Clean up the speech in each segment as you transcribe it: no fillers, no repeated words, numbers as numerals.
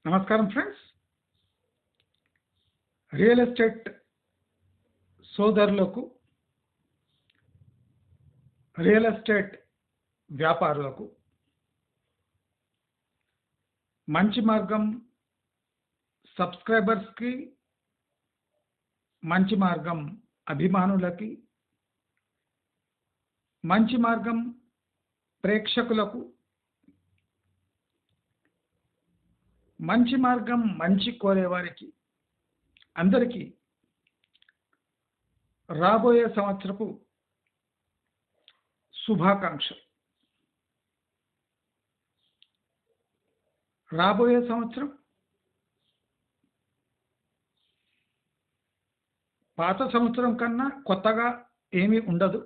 నమస్కారం friends. Real estate సోదరులకు, real estate వ్యాపారులకు మంచి మార్గం, సబ్స్క్రైబర్స్కి మంచి మార్గం, అభిమానులకి మంచి మార్గం, ప్రేక్షకులకు మంచి మార్గం, మంచి కోరేవారికి అందరికీ రాబోయే సంవత్సరపు శుభాకాంక్షలు. రాబోయే సంవత్సరం పాత సంవత్సరం కన్నా కొత్తగా ఏమీ ఉండదు.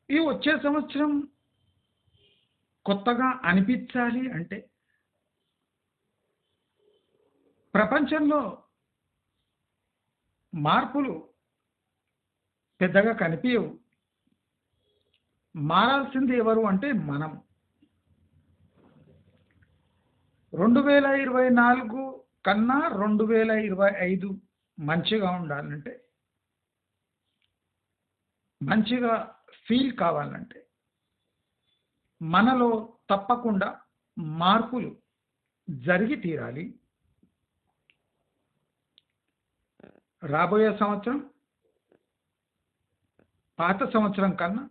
ఈ వచ్చే సంవత్సరం కొత్తగా అనిపించాలి అంటే ప్రపంచంలో మార్పులు పెద్దగా కనిపించవు. మారాల్సింది ఎవరు అంటే మనం. 2024 కన్నా 2025 మంచిగా ఉండాలంటే, మంచిగా ఫీల్ కావాలంటే మనలో తప్పకుండా మార్పులు జరిగి తీరాలి. రాబోయే సంవత్సరం పాత సంవత్సరం కన్నా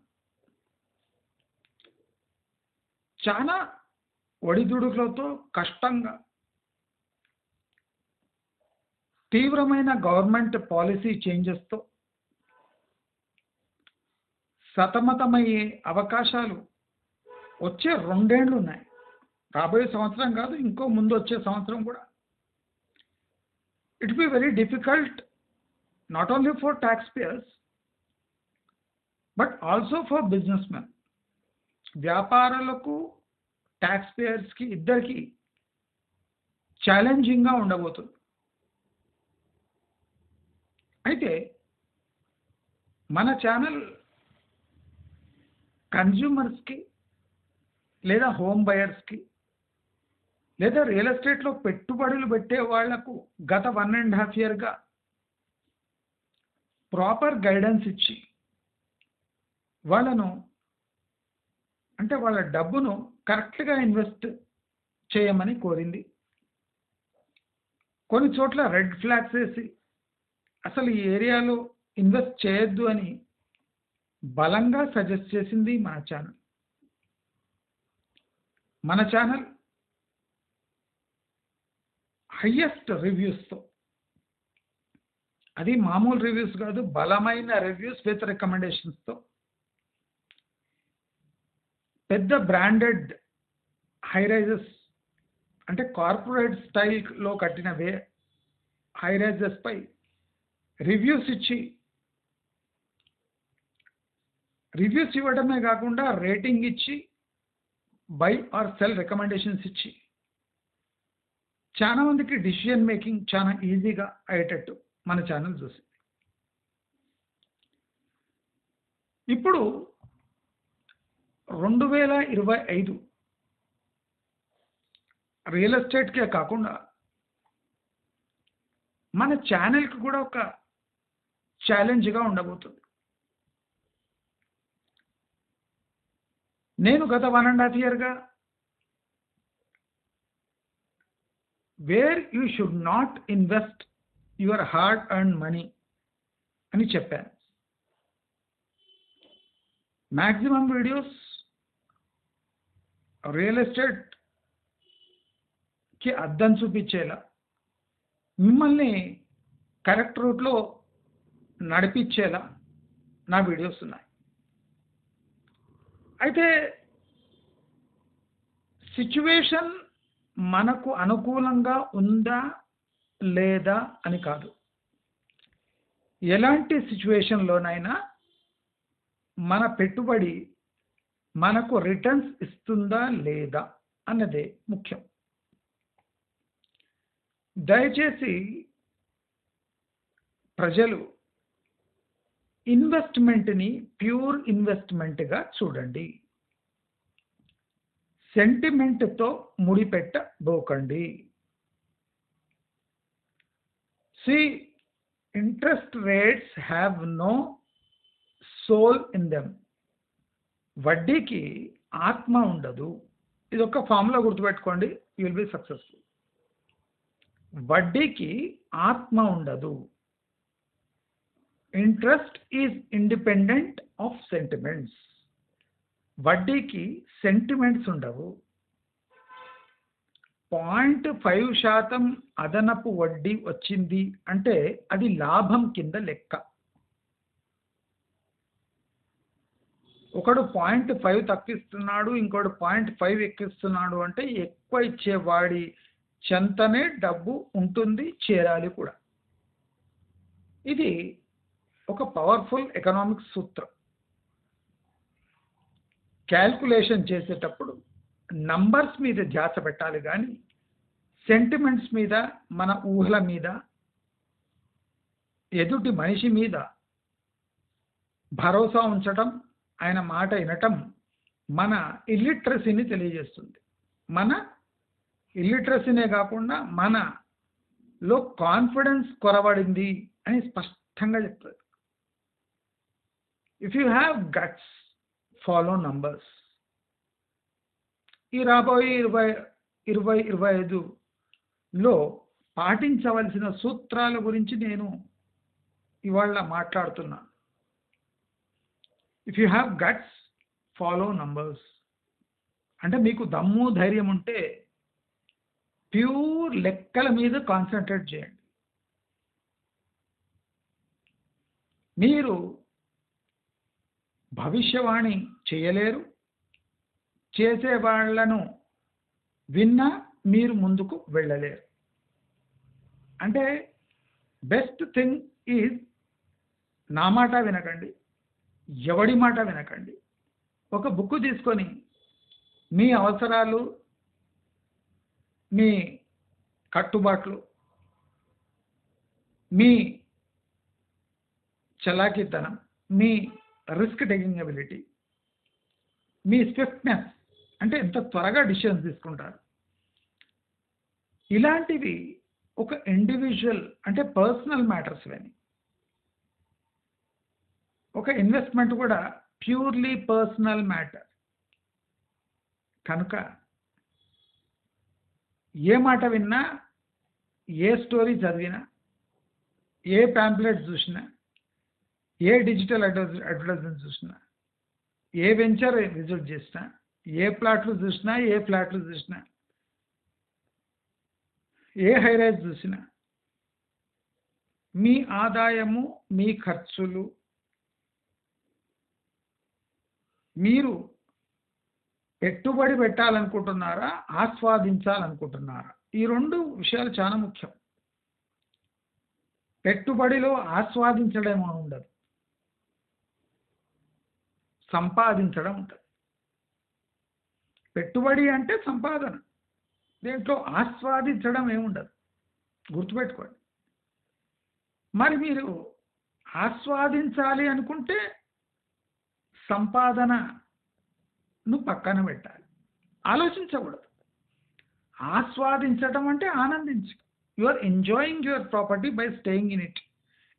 చాలా ఒడిదుడుకులతో, కష్టంగా, తీవ్రమైన గవర్నమెంట్ పాలసీ చేంజెస్తో సతమతమయ్యే అవకాశాలు వచ్చే 2 ఏళ్ళు ఉన్నాయి. రాబోయే సంవత్సరం కాదు, ఇంకో ముందు వచ్చే సంవత్సరం కూడా. It be very difficult not only for tax payers but also for business men. వ్యాపారులకు, ట్యాక్స్ పేయర్స్కి ఇద్దరికి ఛాలెంజింగ్గా ఉండబోతుంది. అయితే మన ఛానల్ కన్జ్యూమర్స్కి లేదా హోమ్ బయర్స్కి లేదా రియల్ ఎస్టేట్లో పెట్టుబడులు పెట్టే వాళ్లకు గత 1.5 ఇయర్గా ప్రాపర్ గైడెన్స్ ఇచ్చి వాళ్ళను, అంటే వాళ్ళ డబ్బును కరెక్ట్గా ఇన్వెస్ట్ చేయమని కోరింది. కొన్ని చోట్ల రెడ్ ఫ్లాగ్స్ వేసి అసలు ఈ ఏరియాలో ఇన్వెస్ట్ చేయొద్దు అని బలంగా సజెస్ట్ చేసింది మన ఛానల్. మన ఛానల్ హయ్యెస్ట్ రివ్యూస్తో, అది మామూలు రివ్యూస్ కాదు, బలమైన రివ్యూస్ విత్ రికమెండేషన్స్తో, పెద్ద బ్రాండెడ్ హై రైజెస్, అంటే కార్పొరేట్ స్టైల్లో కట్టిన హై రైజెస్ పై రివ్యూస్ ఇవ్వడమే కాకుండా రేటింగ్ ఇచ్చి బై ఆర్ సెల్ రికమెండేషన్స్ ఇచ్చి చాలా మందికి డిసిషన్ మేకింగ్ చాలా ఈజీగా అయ్యేటట్టు మన ఛానల్ చూసింది. ఇప్పుడు 2025 రియల్ ఎస్టేట్కే కాకుండా మన ఛానల్కి కూడా ఒక ఛాలెంజ్గా ఉండబోతుంది. నేను గత 1.5 ఇయర్గా where you should not invest your hard earn money అని చెప్పాను. మ్యాక్సిమం వీడియోస్ రియల్ ఎస్టేట్కి అద్దం చూపించేలా, మిమ్మల్ని కరెక్ట్ రూట్లో నడిపించేలా నా వీడియోస్ ఉన్నాయి. అయితే సిచ్యువేషన్ మనకు అనుకూలంగా ఉందా లేదా అని కాదు, ఎలాంటి సిచ్యువేషన్లోనైనా మన పెట్టుబడి మనకు రిటర్న్స్ ఇస్తుందా లేదా అన్నదే ముఖ్యం. దయచేసి ప్రజలు ఇన్వెస్ట్మెంట్ని ప్యూర్ ఇన్వెస్ట్మెంట్గా చూడండి. సెంటిమెంట్తో ముడిపెట్టబోకండి. See interest rates have no soul in them. వడ్డీకి ఆత్మ ఉండదు. ఇది ఒక ఫార్ములా గుర్తుపెట్టుకోండి, యూ విల్ బి సక్సెస్ఫుల్. వడ్డీకి ఆత్మ ఉండదు. Interest is independent of sentiments. వడ్డీకి సెంటిమెంట్స్ ఉండవు. 0.5% అదనపు వడ్డీ వచ్చింది అంటే అది లాభం కింద లెక్క. ఒకడు 0.5 తగ్గిస్తున్నాడు, ఇంకోటి 0.5 ఎక్కిస్తున్నాడు అంటే ఎక్కువ ఇచ్చేవాడి చెంతనే డబ్బు ఉంటుంది, చేరాలి కూడా. ఇది ఒక పవర్ఫుల్ ఎకనామిక్స్ సూత్రం. క్యాల్కులేషన్ చేసేటప్పుడు నంబర్స్ మీద ధ్యాస పెట్టాలి కానీ సెంటిమెంట్స్ మీద, మన ఊహల మీద, ఎదుటి మనిషి మీద భరోసా ఉంచటం, ఆయన మాట వినటం మన ఇల్లిటరసీని తెలియజేస్తుంది. మన ఇల్లిటరసీనే కాకుండా మనలో కాన్ఫిడెన్స్ కొరబడింది అని స్పష్టంగా చెప్తుంది. If you have guts, follow numbers. ఈ రాబోయే 2025లో పాటించవలసిన సూత్రాల గురించి నేను ఇవాళ మాట్లాడుతున్నా. If you have guts, follow numbers. అంటే మీకు దమ్ము ధైర్యం ఉంటే ప్యూర్ లెక్కల మీద కాన్సన్ట్రేట్ చేయండి. మీరు భవిష్యవాణి చేయలేరు, చేసే వాళ్ళను విన్నా మీరు ముందుకు వెళ్ళలేరు. అంటే బెస్ట్ థింగ్ ఈజ్ నా మాట వినకండి, ఎవడి మాట వినకండి. ఒక బుక్ తీసుకొని మీ అవసరాలు, మీ కట్టుబాట్లు, మీ చలాకీతనం, మీ రిస్క్ టేకింగ్ ఎబిలిటీ, మీ స్విఫ్ట్నెస్, అంటే ఎంత త్వరగా డిసిషన్స్ తీసుకుంటారు, ఇలాంటివి ఒక ఇండివిజువల్ అంటే పర్సనల్ మ్యాటర్స్ అని. ఒక ఇన్వెస్ట్మెంట్ కూడా ప్యూర్లీ పర్సనల్ మ్యాటర్ కనుక ఏ మాట విన్నా, ఏ స్టోరీ చదివినా, ఏ ప్యాంప్లెట్ చూసినా, ఏ డిజిటల్ అడ్వర్టైజ్మెంట్ చూసినా, ఏ వెంచర్ విజిట్ చేసినా, ఏ ఫ్లాట్లు చూసినా, ఏ హైరైజ్ చూసినా, మీ ఆదాయము, మీ ఖర్చులు, మీరు పెట్టుబడి పెట్టాలనుకుంటున్నారా, ఆస్వాదించాలనుకుంటున్నారా? ఈ రెండు విషయాలు చాలా ముఖ్యం. పెట్టుబడిలో ఆస్వాదించడం ఉండదు, సంపాదించడం ఉంటుంది. పెట్టుబడి అంటే సంపాదన, దీంట్లో ఆస్వాదించడం ఏముండదు, గుర్తుపెట్టుకోండి. మరి మీరు ఆస్వాదించాలి అనుకుంటే సంపాదనను పక్కన పెట్టాలి, ఆలోచించకూడదు. ఆస్వాదించడం అంటే ఆనందించు. You are enjoying your property by staying in it.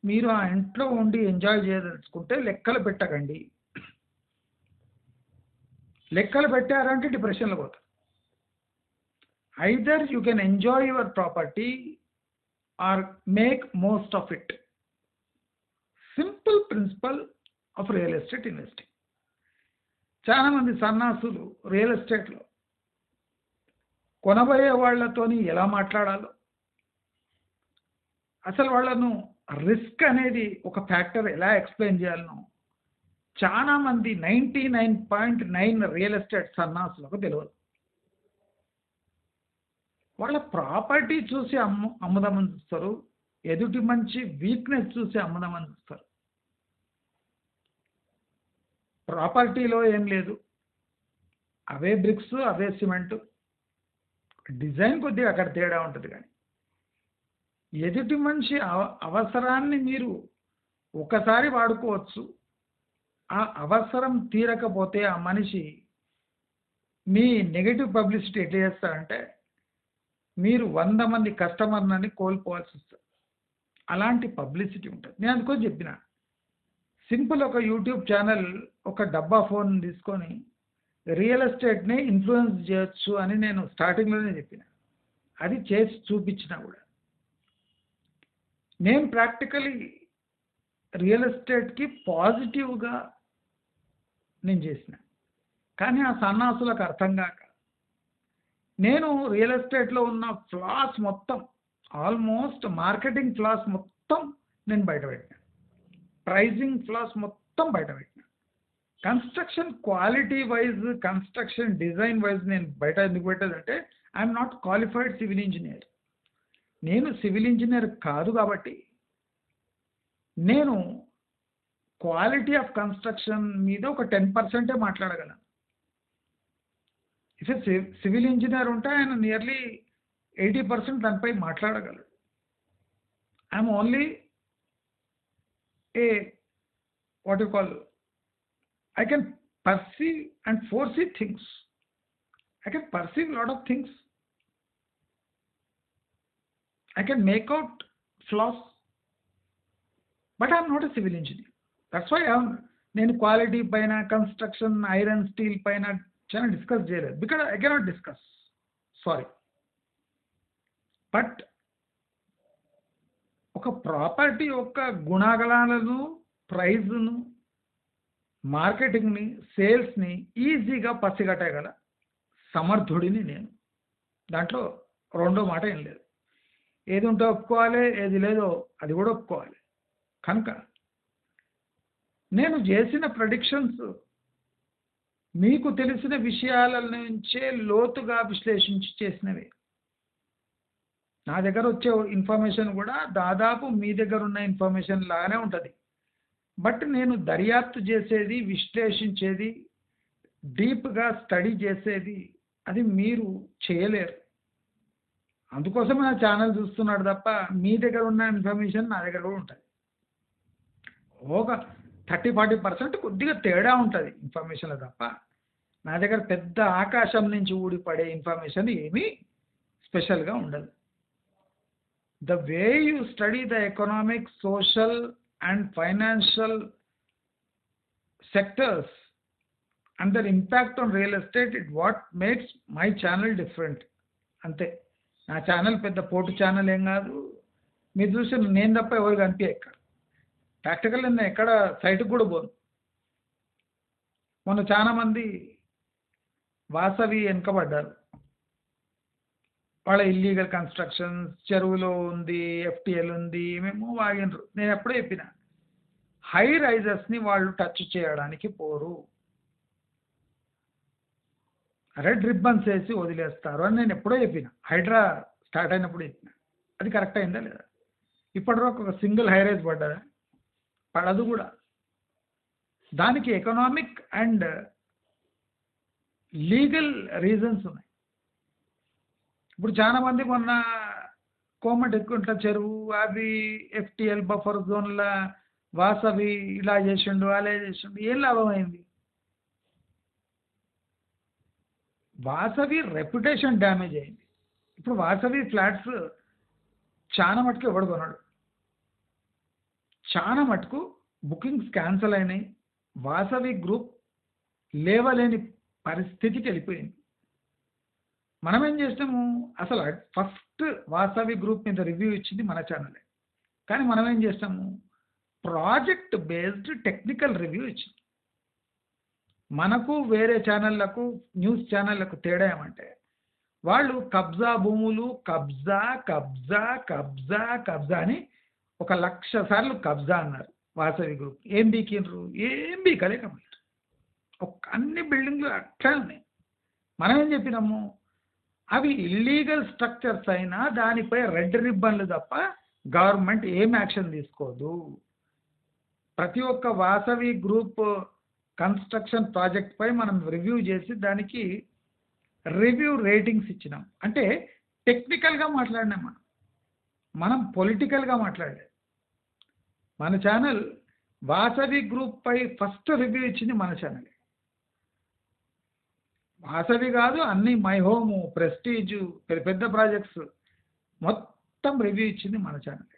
మీరు ఆ ఇంట్లో ఉండి ఎంజాయ్ చేయదలుచుకుంటే లెక్కలు పెట్టకండి. లెక్కలు పెట్టారంటే డిప్రెషన్లో పోతారు. Either you can enjoy your property or make most of it. Simple principal of real estate investing. చాలామంది సన్నాసులు రియల్ ఎస్టేట్లో కొనబోయే వాళ్ళతోని ఎలా మాట్లాడాలో, అసలు వాళ్ళను రిస్క్ అనేది ఒక ఫ్యాక్టర్ ఎలా ఎక్స్ప్లెయిన్ చేయాలనో చాలామంది 99.9 రియల్ ఎస్టేట్ సన్నాసులకు తెలియదు. వాళ్ళ ప్రాపర్టీ చూసి అమ్ముదామని చూస్తారు, ఎదుటి మంచి వీక్నెస్ చూసి అమ్ముదామని చూస్తారు. ప్రాపర్టీలో ఏం లేదు, అవే బ్రిక్స్, అవే సిమెంటు, డిజైన్ కొద్దిగా అక్కడ తేడా ఉంటుంది. కానీ ఎదుటి మనిషి అవసరాన్ని మీరు ఒకసారి వాడుకోవచ్చు, ఆ అవసరం తీరకపోతే ఆ మనిషి మీ నెగటివ్ పబ్లిసిటీ ఎట్లా చేస్తారంటే మీరు 100 మంది కస్టమర్లని కోల్పోవాల్సి వస్తుంది. అలాంటి పబ్లిసిటీ ఉంటుంది. నేను అందుకని చెప్పిన సింపుల్ ఒక యూట్యూబ్ ఛానల్ ఒక డబ్బా ఫోన్ తీసుకొని రియల్ ఎస్టేట్ని ఇన్ఫ్లుయెన్స్ చేయొచ్చు అని నేను స్టార్టింగ్లోనే చెప్పిన. అది చేసి చూపించిన కూడా. నేను ప్రాక్టికలీ రియల్ ఎస్టేట్కి పాజిటివ్గా నేను చేసిన. కానీ ఆ సన్నాసులకు అర్థం కాక నేను రియల్ ఎస్టేట్లో ఉన్న ఫ్లాస్ మొత్తం ఆల్మోస్ట్ మార్కెటింగ్ ఫ్లాస్ మొత్తం నేను బయటపెట్టినా. ప్రైజింగ్ ఫ్లాస్ మొత్తం బయటపెట్టినా. Construction quality wise construction design wise నేను బయట ఎందుకు పెట్టేదంటే I'm not qualified civil engineer. నేను సివిల్ ఇంజనీర్ కాదు కాబట్టి నేను క్వాలిటీ ఆఫ్ కన్స్ట్రక్షన్ మీద ఒక 10% మాట్లాడగలను. ఇఫ్ సివిల్ ఇంజనీర్ ఉంటే ఆయన నియర్లీ 80% దానిపై మాట్లాడగలడు. I'm only a what you call I can perceive and foresee things. I can perceive a lot of things. I can make out flaws. But I am not a civil engineer. That's why నేను quality పైన construction iron steel పైన చాలా discuss చేయలేదు. Because I cannot discuss. Sorry. But ఒక property యొక్క గుణగణాలను ప్రైజ్ను మార్కెటింగ్ని సేల్స్ని ఈజీగా పసిగట్టగల సమర్థుడిని నేను. దాంట్లో రెండో మాట ఏం లేదు. ఏది ఉంటే ఒప్పుకోవాలి, ఏది లేదో అది కూడా ఒప్పుకోవాలి. కనుక నేను చేసిన ప్రెడిక్షన్స్ మీకు తెలిసిన విషయాల నుంచే లోతుగా విశ్లేషించి చేసినవి. నా దగ్గర వచ్చే ఇన్ఫర్మేషన్ కూడా దాదాపు మీ దగ్గర ఉన్న ఇన్ఫర్మేషన్ లాగానే ఉంటుంది. బట్ నేను దర్యాప్తు చేసేది, విశ్లేషించేది, డీప్గా స్టడీ చేసేది అది మీరు చేయలేరు. అందుకోసమే నా ఛానల్ చూస్తున్నాడు తప్ప మీ దగ్గర ఉన్న ఇన్ఫర్మేషన్ నా దగ్గర కూడా ఉంటుంది. ఒక 30-40% కొద్దిగా తేడా ఉంటుంది ఇన్ఫర్మేషన్లో తప్ప నా దగ్గర పెద్ద ఆకాశం నుంచి ఊడిపడే ఇన్ఫర్మేషన్ ఏమీ స్పెషల్గా ఉండదు. The way you study the economic, social and financial sectors and their impact on real estate is what makes my channel different. అంతే. నా ఛానల్ పెద్ద పోటు ఛానల్ ఏం కాదు. మీరు చూసి నేను తప్ప ఎవరు కనిపించే ఎక్కడ ప్రాక్టికల్ నేను ఎక్కడ సైట్కి కూడా పోను. మొన్న చాలా మంది వాసవి వెనుకబడ్డారు. వాళ్ళ ఇల్లీగల్ కన్స్ట్రక్షన్ చెరువులో ఉంది, ఎఫ్టిఎల్ ఉంది, మేము వాగినరు. నేను ఎప్పుడో చెప్పిన హై రైజర్స్ని వాళ్ళు టచ్ చేయడానికి పోరు, రెడ్ రిబ్బన్స్ వేసి వదిలేస్తారు అని నేను ఎప్పుడో చెప్పిన. హైడ్రా స్టార్ట్ అయినప్పుడు చెప్పిన. అది కరెక్ట్ అయిందా లేదా? ఇప్పటివరకు ఒక సింగిల్ హై రైజ్ పడ్డదా? పడదు కూడా. దానికి ఎకనామిక్ అండ్ లీగల్ రీజన్స్ ఉన్నాయి. ఇప్పుడు చాలా మంది మొన్న కోమటికుంట్ల చెరువు అవి ఎఫ్టిఎల్ బఫర్ జోన్ల వాసవి ఇలా చేసిండు, అలా చేసిండు, ఏం లాభం అయింది? వాసవి రెప్యుటేషన్ డ్యామేజ్ అయింది. ఇప్పుడు వాసవి ఫ్లాట్స్ చాలా మటుకు ఎవడు కొన్నాడు, చాలా మటుకు బుకింగ్స్ క్యాన్సిల్ అయినాయి. వాసవి గ్రూప్ లేవలేని పరిస్థితికి వెళ్ళిపోయింది. మనం ఏం చేస్తాము, అసలు ఫస్ట్ వాసవి గ్రూప్ మీద రివ్యూ ఇచ్చింది మన ఛానలే. కానీ మనం ఏం చేస్తాము, ప్రాజెక్ట్ బేస్డ్ టెక్నికల్ రివ్యూ ఇచ్చింది. మనకు వేరే ఛానళ్లకు, న్యూస్ ఛానళ్లకు తేడా ఏమంటే వాళ్ళు కబ్జా భూములు, కబ్జా కబ్జా కబ్జా కబ్జా అని 1,00,000 సార్లు కబ్జా అన్నారు. వాసవి గ్రూప్ ఏం బీకిండ్రు? ఏం బీకలే కంప్లీట్. అన్ని బిల్డింగ్లు అట్లా ఉన్నాయి. మనం ఏం చెప్పినాము, అవి ఇల్లీగల్ స్ట్రక్చర్స్ అయినా దానిపై రెడ్ రిబ్బన్లు తప్ప గవర్నమెంట్ ఏం యాక్షన్ తీసుకోదు. ప్రతి ఒక్క వాసవి గ్రూప్ కన్స్ట్రక్షన్ ప్రాజెక్ట్ పై మనం రివ్యూ చేసి దానికి రివ్యూ రేటింగ్స్ ఇచ్చినాం. అంటే టెక్నికల్గా మాట్లాడినాం. మనం పొలిటికల్గా మాట్లాడలేదు. మన ఛానల్ వాసవి గ్రూప్ పై ఫస్ట్ రివ్యూ ఇచ్చింది మన ఛానల్. వాసవి కాదు, అన్ని మై హోమ్, ప్రెస్టీజ్, పెద్ద పెద్ద ప్రాజెక్ట్స్ మొత్తం రివ్యూ ఇచ్చింది మన ఛానల్.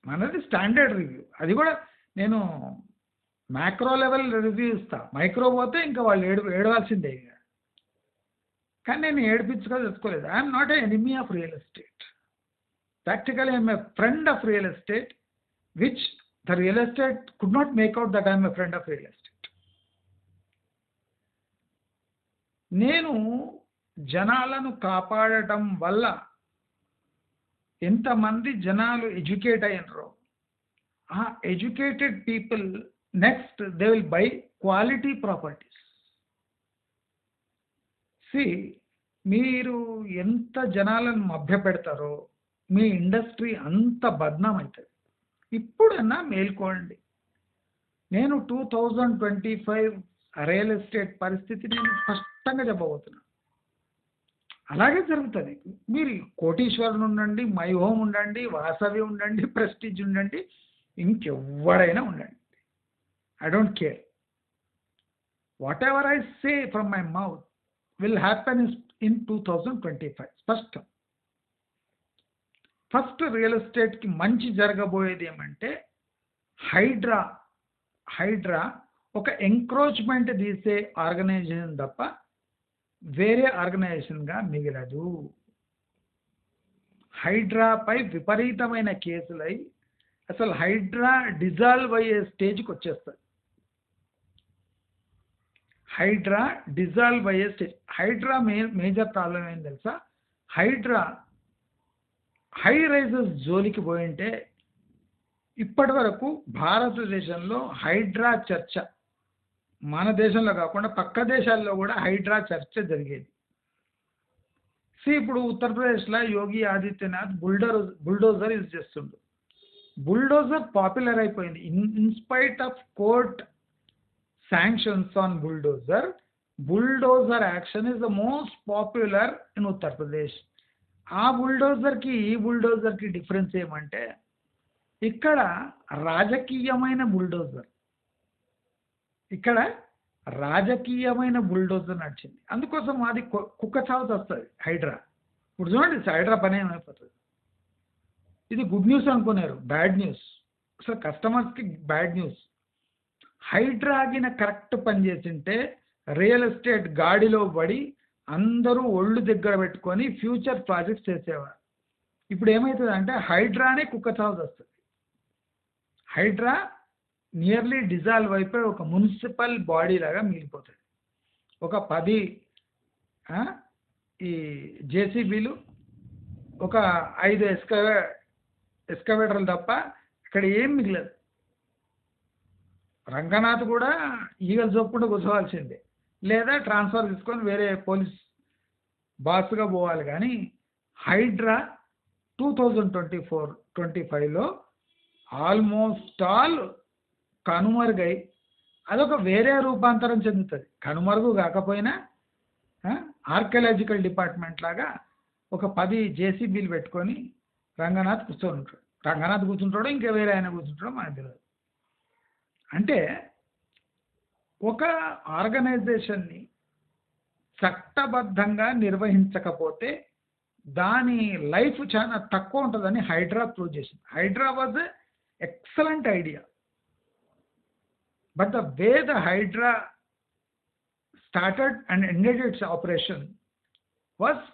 మనది స్టాండర్డ్ రివ్యూ. అది కూడా నేను మ్యాక్రో లెవెల్ రివ్యూ ఇస్తా, మైక్రో పోతే ఇంకా వాళ్ళు ఏడవాల్సిందే ఇక. కానీ నేను ఏడిపించుగా తెచ్చుకోలేదు. I'm not a enemy of real estate. Practically I'm a friend of real estate, which the real estate could not make out that I'm a friend of real estate. నేను జనాలను కాపాడటం వల్ల ఎంతమంది జనాలు ఎడ్యుకేట్ అయినరో, ఆ educated people next they will buy quality properties. మీరు ఎంత జనాలను మభ్యపెడతారో మీ ఇండస్ట్రీ అంత బద్నాం అవుతుంది. ఇప్పుడన్నా మేల్కోండి. నేను 2025 రియల్ ఎస్టేట్ పరిస్థితి నేను స్పష్టంగా చెప్పబోతున్నాను. అలాగే జరుగుతుంది. మీరు కోటీశ్వరులు ఉండండి, మై హోమ్ ఉండండి, వాసవి ఉండండి, ప్రెస్టీజ్ ఉండండి, ఇంకెవరైనా ఉండండి, I don't care. What ever I say from my mouth will happen in 2025. స్పష్టం. ఫస్ట్ రియల్ ఎస్టేట్కి మంచి జరగబోయేది ఏమంటే హైడ్రా ఒక ఎంక్రోచ్మెంట్ తీసే ఆర్గనైజేషన్ తప్ప వేరే ఆర్గనైజేషన్గా మిగలదు. హైడ్రాపై విపరీతమైన కేసులై అసలు హైడ్రా డిజాల్వ్ అయ్యే స్టేజ్కి వచ్చేస్తుంది. హైడ్రా డిజాల్వ్ అయ్యే స్టేజ్. హైడ్రా మేజర్ ప్రాబ్లం ఏం తెలుసా? హైడ్రా హై రైజెస్ జోలికి పోయింటే ఇప్పటి వరకు భారతదేశంలో హైడ్రా చర్చ, మన దేశంలో కాకుండా పక్క దేశాల్లో కూడా హైడ్రా చర్చ జరిగేది. ఇప్పుడు ఉత్తరప్రదేశ్లో యోగి ఆదిత్యనాథ్ బుల్డోజర్ యూజ్ చేస్తుండు. బుల్డోజర్ పాపులర్ అయిపోయింది. In spite of court sanctions on bulldozer action is the most popular in Uttar Pradesh. ఆ బుల్డోజర్కి ఈ బుల్డోజర్కి డిఫరెన్స్ ఏమంటే ఇక్కడ రాజకీయమైన బుల్డోజర్, నడిచింది. అందుకోసం అది కుక్క చావుతో వస్తుంది హైడ్రా. ఇప్పుడు చూడండి హైడ్రా పని ఏమైపోతుంది. ఇది గుడ్ న్యూస్ అనుకున్నారు, బ్యాడ్ న్యూస్. అసలు కస్టమర్స్కి బ్యాడ్ న్యూస్. హైడ్రాగిన కరెక్ట్ పని చేసింటే రియల్ ఎస్టేట్ గాడిలో పడి అందరూ ఒళ్ళు దగ్గర పెట్టుకొని ఫ్యూచర్ ప్రాజెక్ట్స్ చేసేవారు. ఇప్పుడు ఏమవుతుంది అంటే హైడ్రానే కుక్క చావు వస్తుంది. హైడ్రా నియర్లీ డిజాల్వ్ అయిపోయి ఒక మున్సిపల్ బాడీ లాగా మిగిలిపోతుంది. ఒక 10 ఈ జేసీబీలు, ఒక 5 ఎస్కవేటర్లు తప్ప ఇక్కడ ఏం మిగలదు. రంగనాథ్ కూడా ఈగలు చొప్పుకుంటూ కూర్చోవాల్సిందే, లేదా ట్రాన్స్ఫర్ తీసుకొని వేరే పోలీస్ బాస్గా పోవాలి. కానీ హైడ్రా 2024-25లో ఆల్మోస్ట్ ఆల్ కనుమరుగై అదొక వేరే రూపాంతరం చెందుతుంది. కనుమరుగు కాకపోయినా ఆర్కియాలజికల్ డిపార్ట్మెంట్ లాగా ఒక 10 జేసీబీలు పెట్టుకొని రంగనాథ్ కూర్చుంటాడు, ఇంకా వేరే ఆయన కూర్చుంటాడో మనకు తెలియదు. అంటే ఒక ఆర్గనైజేషన్ని చట్టబద్ధంగా నిర్వహించకపోతే దాని లైఫ్ చాలా తక్కువ ఉంటుందని హైడ్రా ప్రూవ్ చేసింది. Hydraa was excellent idea, but the way the Hydraa started and ended its operation was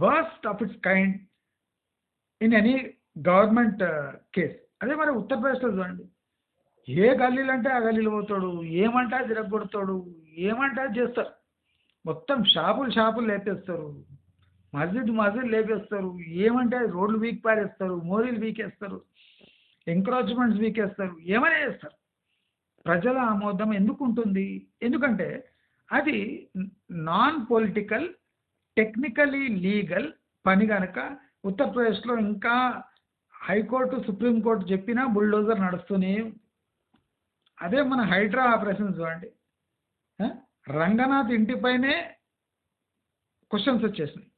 worst of its kind in any government case. అదే మరి ఉత్తరప్రదేశ్లో చూడండి, ఏ గల్లీలు అంటే ఆ గల్లీలు పోతాడు, ఏమంటే అది తిరగొడతాడు, ఏమంటే అది చేస్తారు. మొత్తం షాపులు లేపేస్తారు, మస్జిద్ లేపేస్తారు, ఏమంటే అది రోడ్లు వీక్ పారేస్తారు, మోరీలు వీకేస్తారు, ఎంక్రోచ్మెంట్స్ వీకేస్తారు, ఏమైనా చేస్తారు. ప్రజల ఆమోదం ఎందుకు ఉంటుంది? ఎందుకంటే అది నాన్ పొలిటికల్, టెక్నికలీ లీగల్ పని కనుక ఉత్తరప్రదేశ్లో ఇంకా హైకోర్టు, సుప్రీంకోర్టు చెప్పినా బుల్డోజర్ నడుస్తూనే. అదే మన హైడ్రా ఆపరేషన్ చూడండి, రంగనాథ్ ఇంటిపైనే క్వశ్చన్స్ వచ్చేసినాయి.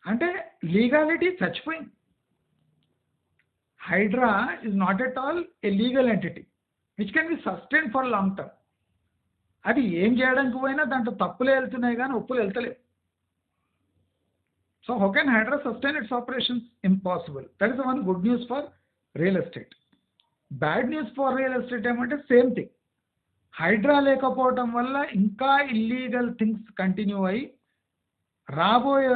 అంటే లీగాలిటీ చచ్చిపోయింది. HYDRAA is not at all a legal entity which can be sustained for long term. అది ఏం చేయడానికి పోయినా దాంట్లో తప్పులే వెళ్తున్నాయి కానీ ఒప్పులు వెళ్తలేవు. So how can HYDRAA sustain its operations? Impossible. That is one good news for real estate. Bad news for real estate ఏమంటే సేమ్ థింగ్. హైడ్రా లేకపోవటం వల్ల ఇంకా ఇల్లీగల్ థింగ్స్ కంటిన్యూ అయ్యి రాబోయే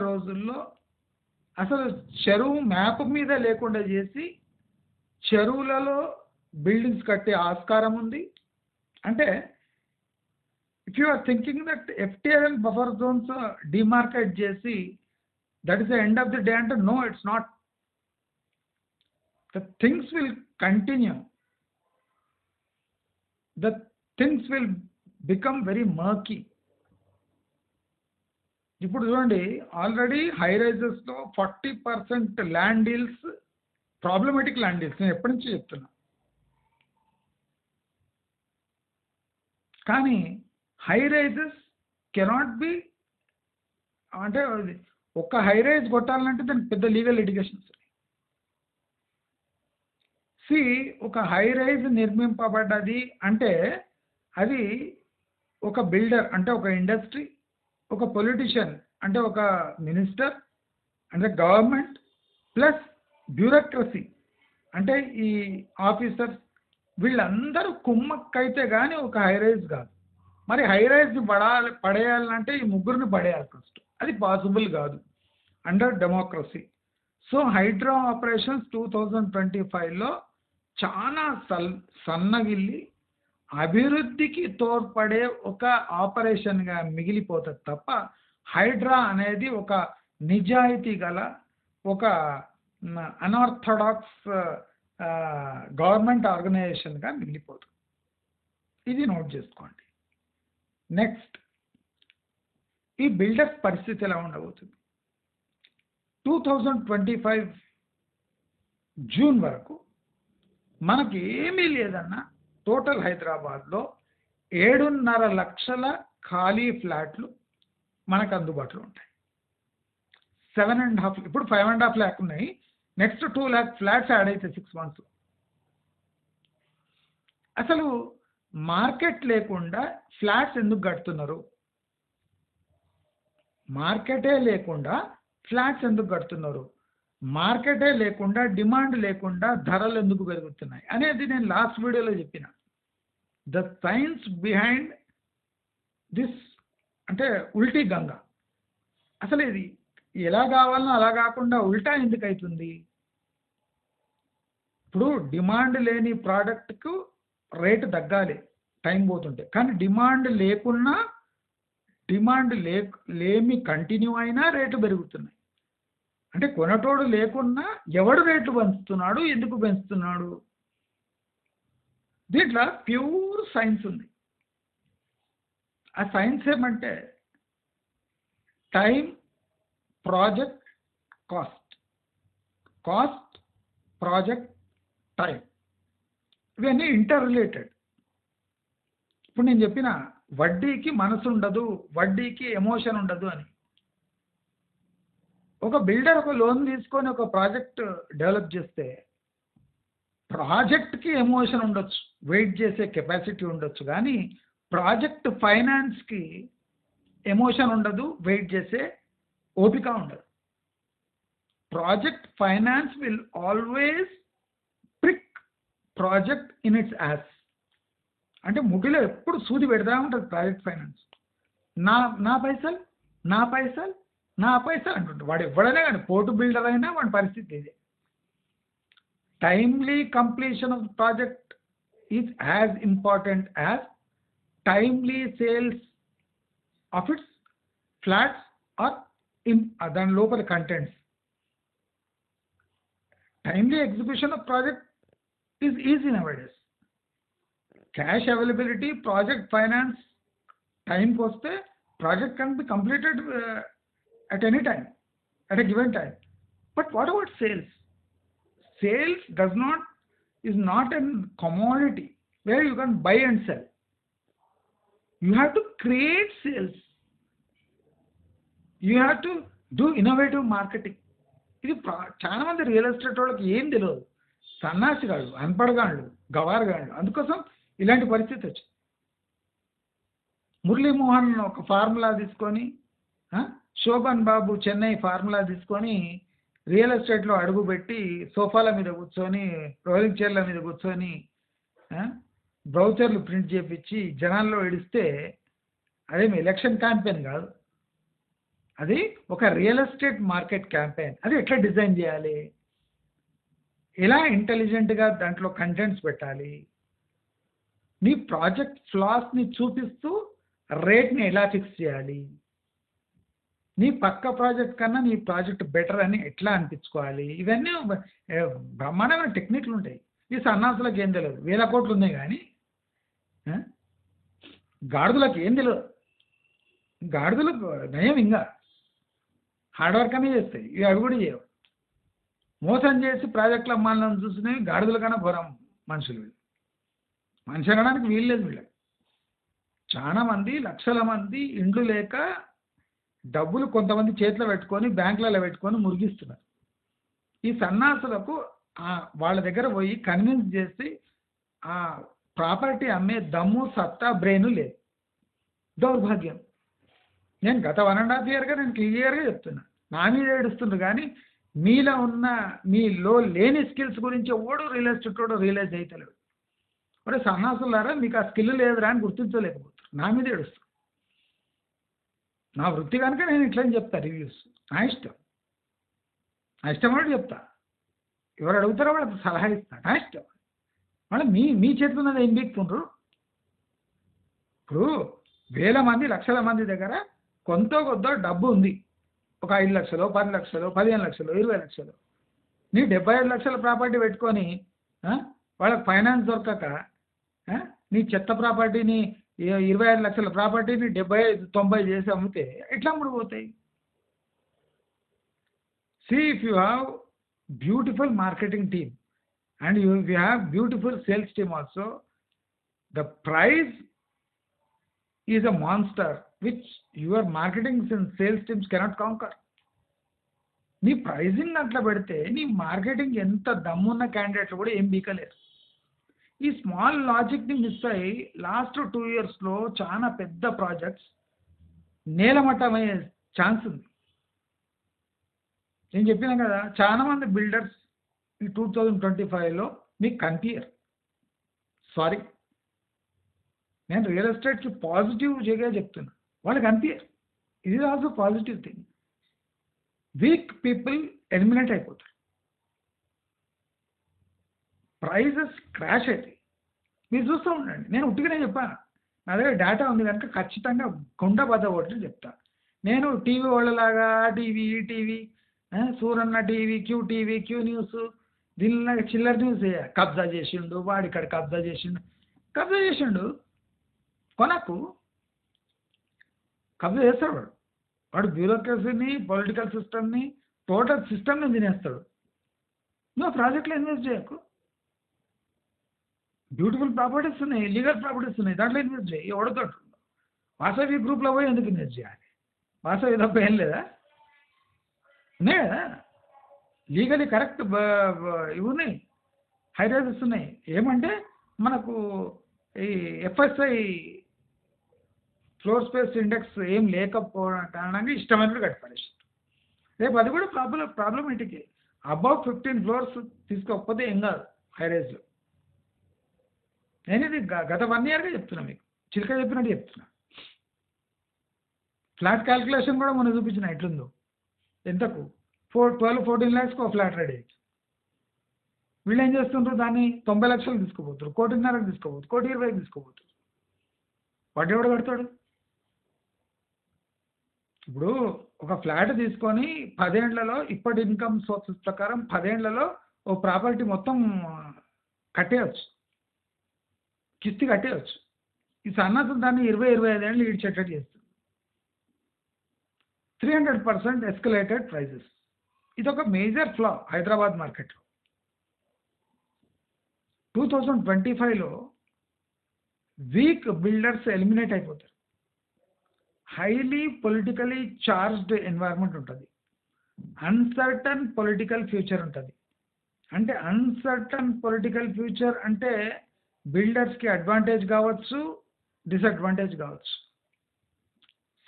రోజుల్లో అసలు చెరువు మ్యాప్ మీద లేకుండా చేసి చెరువులలో బిల్డింగ్స్ కట్టే ఆస్కారం ఉంది. అంటే if you are thinking that FTR and buffer zones demarcate చేసి that is the end of the day అంటే no, it's not. The things will continue. The things will become very murky. ఇప్పుడు చూడండి, already high రైజెస్లో 40% land deals problematic land deals. నేను ఎప్పటి నుంచి చెప్తున్నా. కానీ హై రైజెస్ కెనాట్ బి, అంటే ఒక హై రైజ్ కొట్టాలంటే దానికి పెద్ద లీగల్ లిటిగేషన్స్. ఒక హై రైజ్ నిర్మింపబడ్డది అంటే అది ఒక బిల్డర్ అంటే ఒక ఇండస్ట్రీ, ఒక పొలిటీషియన్ అంటే ఒక మినిస్టర్, అంటే గవర్నమెంట్ ప్లస్ బ్యూరోక్రసీ అంటే ఈ ఆఫీసర్స్, వీళ్ళందరూ కుమ్మక్కైతే కానీ ఒక హై రైజ్ కాదు. మరి హై రైజ్ పడేయాలంటే ఈ ముగ్గురిని పడేయాలి ఫస్ట్. అది పాసిబుల్ కాదు under democracy. So HYDRAA operations 2025లో చాలా సన్నగిల్లి అభివృద్ధికి తోడ్పడే ఒక ఆపరేషన్గా మిగిలిపోతుంది తప్ప హైడ్రా అనేది ఒక నిజాయితీ గల ఒక అన్ఆర్థడాక్స్ గవర్నమెంట్ ఆర్గనైజేషన్గా మిగిలిపోతుంది. ఇది నోట్ చేసుకోండి. నెక్స్ట్, ఈ బిల్డర్స్ పరిస్థితి ఎలా ఉండబోతుంది? 2025 జూన్ వరకు మనకి ఏమీ లేదన్నా టోటల్ హైదరాబాద్లో 7.5 లక్షల ఖాళీ ఫ్లాట్లు మనకు అందుబాటులో ఉంటాయి. 7.5, ఇప్పుడు 5.5 lakh ఉన్నాయి. నెక్స్ట్ 2 lakh ఫ్లాట్స్ యాడ్ అయితే 6 months. అసలు మార్కెట్ లేకుండా ఫ్లాట్స్ ఎందుకు కడుతున్నారు? మార్కెటే లేకుండా ఫ్లాట్స్ ఎందుకు కడుతున్నారు? మార్కెటే లేకుండా, డిమాండ్ లేకుండా ధరలు ఎందుకు పెరుగుతున్నాయి అనేది నేను లాస్ట్ వీడియోలో చెప్పిన. ద సైన్స్ బిహైండ్ దిస్ అంటే ఉల్టీ గంగా. అసలు ఇది ఎలా కావాలనో అలా కాకుండా ఉల్టా ఎందుకు అవుతుంది? ఇప్పుడు డిమాండ్ లేని ప్రోడక్ట్కు రేటు తగ్గాలి టైం పోతుంటే, కానీ డిమాండ్ లేకున్నా, లేమి కంటిన్యూ అయినా రేటు పెరుగుతున్నాయి. అంటే కొనటోడు లేకున్నా ఎవడు రేట్లు పెంచుతున్నాడు, ఎందుకు పెంచుతున్నాడు? దీంట్లో ప్యూర్ సైన్స్ ఉంది. ఆ సైన్స్ ఏమంటే time, project, cost. Project, time, ఇవన్నీ ఇంటర్ రిలేటెడ్. ఇప్పుడు నేను చెప్పిన వడ్డీకి మనసు ఉండదు, వడ్డీకి ఎమోషన్ ఉండదు అని. ఒక బిల్డర్ ఒక లోన్ తీసుకొని ఒక ప్రాజెక్ట్ డెవలప్ చేస్తే ప్రాజెక్ట్కి ఎమోషన్ ఉండొచ్చు, వెయిట్ చేసే కెపాసిటీ ఉండొచ్చు, కానీ ప్రాజెక్ట్ ఫైనాన్స్కి ఎమోషన్ ఉండదు, వెయిట్ చేసే ఓపిక ఉండదు. Project finance will always prick project in its ass. అంటే ముడిలో ఎప్పుడు సూది పెడతా ఉంటుంది ప్రాజెక్ట్ ఫైనాన్స్. నా పైసలు అంటుంటాడు. వాడు ఎవడైనా కానీ, పోర్టు బిల్డర్ అయినా వాడి పరిస్థితి ఇదే. Timely completion of project is as important as timely sales of its flats or దాని లోపల contents. Timely execution of project is easy nowadays. Cash availability, project finance టైంకి వస్తే project can be completed at any time, at a given time. But what about sales? Sales is not a commodity where you can buy and sell. You have to create sales. You have to do innovative marketing. ఇది చాలా మంది real estate వాళ్ళకి ఏం తెలియదు. సన్నాసిగాళ్ళు, అన్పడగాళ్ళు, గవారగాళ్ళు. అందుకోసం ఇలాంటి పరిస్థితి వచ్చింది. మురళీమోహన్ ఒక ఫార్ములా తీసుకొని, శోభన్ బాబు చెన్నై ఫార్ములా తీసుకొని రియల్ ఎస్టేట్లో అడుగుపెట్టి సోఫాల మీద కూర్చొని, రోలింగ్ చైర్ల మీద కూర్చొని బ్రౌచర్లు ప్రింట్ చేపించి జనాల్లో ఇడిస్తే అదేమి ఎలక్షన్ క్యాంపెయిన్ కాదు, అది ఒక రియల్ ఎస్టేట్ మార్కెట్ క్యాంపెయిన్. అది ఎట్లా డిజైన్ చేయాలి, ఎలా ఇంటెలిజెంట్గా దాంట్లో కంటెంట్స్ పెట్టాలి, నీ ప్రాజెక్ట్ ఫ్లాస్ని చూపిస్తూ రేట్ని ఎలా ఫిక్స్ చేయాలి, నీ పక్క ప్రాజెక్ట్ కన్నా నీ ప్రాజెక్ట్ బెటర్ అని ఎట్లా అనిపించుకోవాలి, ఇవన్నీ బ్రహ్మాండమైన టెక్నిక్లు ఉంటాయి. ఈ సన్నాసులకు ఏం తెలియదు, 1000 కోట్లు ఉన్నాయి కానీ గాడిదలకు ఏం తెలియదు. గాడిదలకు నయం ఇంకా హార్డ్ వర్క్ అనే చేస్తాయి, ఇవి అవి కూడా చేయవు. మోసం చేసి ప్రాజెక్టులు అమ్మాలని చూసినవి గాడిదల కన్నా ఘోరం మనుషులు. వీళ్ళు మనిషి అనడానికి వీల్లేదు. వీళ్ళకి చాలా మంది, లక్షల మంది ఇండ్లు లేక డబ్బులు కొంతమంది చేతిలో పెట్టుకొని బ్యాంకులలో పెట్టుకొని మురిగిస్తున్నారు. ఈ సన్నాసులకు వాళ్ళ దగ్గర పోయి కన్విన్స్ చేసి ఆ ప్రాపర్టీ అమ్మే దమ్ము, సత్తా, బ్రెయిన్ లేదు. దౌర్భాగ్యం. నేను గత 1.5 ఇయర్గా నేను క్లియర్గా చెప్తున్నా, నా మీద ఏడుస్తుండ్రు కానీ మీలో లేని స్కిల్స్ గురించి ఎవడు రియల్ ఎస్టేట్ కూడా రియలైజ్ అవుతలేడు. ఒరే సన్నాసులారా, మీకు ఆ స్కిల్ లేదురా అని గుర్తించలేకపోతారు. నా మీద ఏడుస్తారు. నా వృత్తి కనుక నేను ఇట్లని చెప్తా, రివ్యూస్ నా ఇష్టం. నా ఇష్టం కూడా చెప్తా. ఎవరు అడుగుతారో వాళ్ళకి సలహా ఇస్తా, నా ఇష్టం. మళ్ళీ మీ చేతిలో ఉన్నది ఏం బీక్తుండ్రు. ఇప్పుడు 1000 మంది, లక్షల మంది దగ్గర కొంత కొద్దో డబ్బు ఉంది. ఒక 5 లక్షలు, 10 లక్షలు, 15 లక్షలు, 20 లక్షలు. నీ 75 లక్షల ప్రాపర్టీ పెట్టుకొని వాళ్ళకి ఫైనాన్స్ దొరకక నీ చెత్త ప్రాపర్టీని 25 లక్షల ప్రాపర్టీని 75-90 చేసి అమ్మితే ఎట్లా అమ్ముడుపోతాయి? See, if you have beautiful marketing team and if you have beautiful sales team also, the price is a monster which your marketing and sales teams cannot conquer. నీ ప్రైజింగ్ అట్లా పెడితే నీ మార్కెటింగ్ ఎంత దమ్మున్న క్యాండిడేట్లు కూడా ఏం బీకలేరు. ఈ స్మాల్ లాజిక్ని మిస్ అయ్యి లాస్ట్ 2 ఇయర్స్లో చాలా పెద్ద ప్రాజెక్ట్స్ నేలమట్టమయ్యే ఛాన్స్ ఉంది. నేను చెప్పినా కదా, చాలా మంది బిల్డర్స్ ఈ 2025లో మీకు కనిపించరు. సారీ, నేను రియల్ ఎస్టేట్కి పాజిటివ్గా చెప్తున్నా, వాళ్ళకి కనిపించరు. ఇది also positive thing. Weak people eliminate అయిపోతారు, ప్రైజెస్ క్రాష్ అవుతాయి. మీరు చూస్తూ ఉండండి. నేను ఉట్టిగానే చెప్పాను, నా దగ్గర డేటా ఉంది కనుక ఖచ్చితంగా గుండ బద్ద కొట్టి చెప్తా. నేను టీవీ వాళ్ళలాగా TV, ETV, Suranna TV, Q TV, Q news, దీనిలాగా చిల్లర న్యూస్ కబ్జా చేసిండు, వాడు ఇక్కడ కబ్జా చేసిండు. కొనకు కబ్జా చేస్తాడు వాడు బ్యూరోక్రసీని, పొలిటికల్ సిస్టమ్ని, టోటల్ సిస్టమ్ని తినేస్తాడు. నువ్వు ప్రాజెక్ట్లో ఇన్వెస్ట్ చేయకు. బ్యూటిఫుల్ ప్రాపర్టీస్ ఉన్నాయి, లీగల్ ప్రాపర్టీస్ ఉన్నాయి, దాంట్లో ఇన్వెస్ట్ చేయి. ఎవడతాడు? వాసవి గ్రూప్లో పోయి ఎందుకు ఇన్వెస్ట్ చేయాలి? వాసవి తప్ప ఏం లేదా? ఉన్నాయి కదా లీగలీ కరెక్ట్ ఇవి ఉన్నాయి, హైరైజెస్ ఉన్నాయి. ఏమంటే మనకు ఈ ఎఫ్ఎస్ఐ ఫ్లోర్ స్పేస్ ఇండెక్స్ ఏం లేకపోవడం కారణంగా ఇష్టమైనట్టు కట్టిపడేసి, రేపు అది కూడా ప్రాబ్లమేటిక్. అబౌవ్ 15 ఫ్లోర్స్ తీసుకోకపోతే ఏం కాదు హైరైజ్లో. నేను ఇది గత 1 ఇయర్గా చెప్తున్నా, మీకు చిలక చెప్పినట్టు చెప్తున్నా. ఫ్లాట్ క్యాల్కులేషన్ కూడా మనం చూపించిన ఎట్లుందో. ఎంతకు 12-14 lakhs ఒక ఫ్లాట్ రెడీ అయ్యి వీళ్ళు ఏం చేస్తుంటారు, దాన్ని 90 లక్షలు తీసుకోపోతారు, 1.5 తీసుకోపోతారు, 1.20 తీసుకోపోతారు. వాటి ఎవడు కడతాడు? ఇప్పుడు ఒక ఫ్లాట్ తీసుకొని 10 ఏళ్లలో ఇప్పటి ఇన్కమ్ సోర్సెస్ ప్రకారం 10 ఏళ్లలో ఓ ప్రాపర్టీ మొత్తం కట్టేయచ్చు, కిస్తి కట్టేయచ్చు. ఈ సన్నాసం దాన్ని 20-25 ఏళ్ళు ఈడ్చేటట్టు చేస్తుంది. 300% ఎస్కలేటెడ్ ప్రైజెస్. ఇది ఒక మేజర్ ఫ్లా హైదరాబాద్ మార్కెట్లో. 2025లో వీక్ బిల్డర్స్ ఎలిమినేట్ అయిపోతారు. హైలీ పొలిటికలీ చార్జ్డ్ ఎన్వైర్న్మెంట్ ఉంటుంది, అన్సర్టన్ పొలిటికల్ ఫ్యూచర్ ఉంటుంది. అంటే అన్సర్టన్ పొలిటికల్ ఫ్యూచర్ అంటే బిల్డర్స్కి అడ్వాంటేజ్ కావచ్చు, డిసడ్వాంటేజ్ కావచ్చు.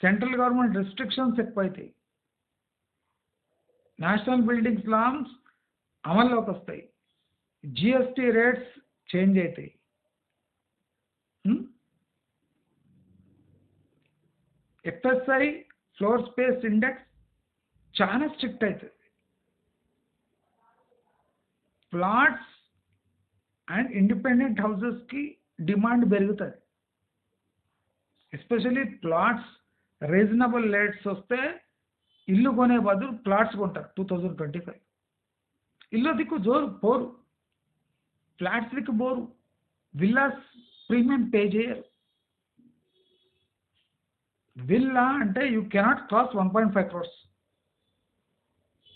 సెంట్రల్ గవర్నమెంట్ రిస్ట్రిక్షన్స్ ఎక్కువైతాయి. నేషనల్ బిల్డింగ్స్ లాన్స్ అమల్లోకి వస్తాయి. జిఎస్టీ రేట్స్ చేంజ్ అవుతాయి. ఎఫ్ఎస్ఐ ఫ్లోర్ స్పేస్ ఇండెక్స్ చాలా స్ట్రిక్ట్ అవుతుంది. ప్లాట్స్ అండ్ ఇండిపెండెంట్ హౌసెస్కి డిమాండ్ పెరుగుతుంది. ఎస్పెషల్లీ ప్లాట్స్ రీజనబుల్ రేట్స్ వస్తే ఇల్లు కొనే బదులు ప్లాట్స్ కొంటారు. 2025 ఇల్లు దిక్కు జోరు పోరు, ఫ్లాట్స్ దిక్కు బోరు, విల్లాస్ ప్రీమియం పే చేయరు. విల్లా అంటే you cannot cross 1.5 crores.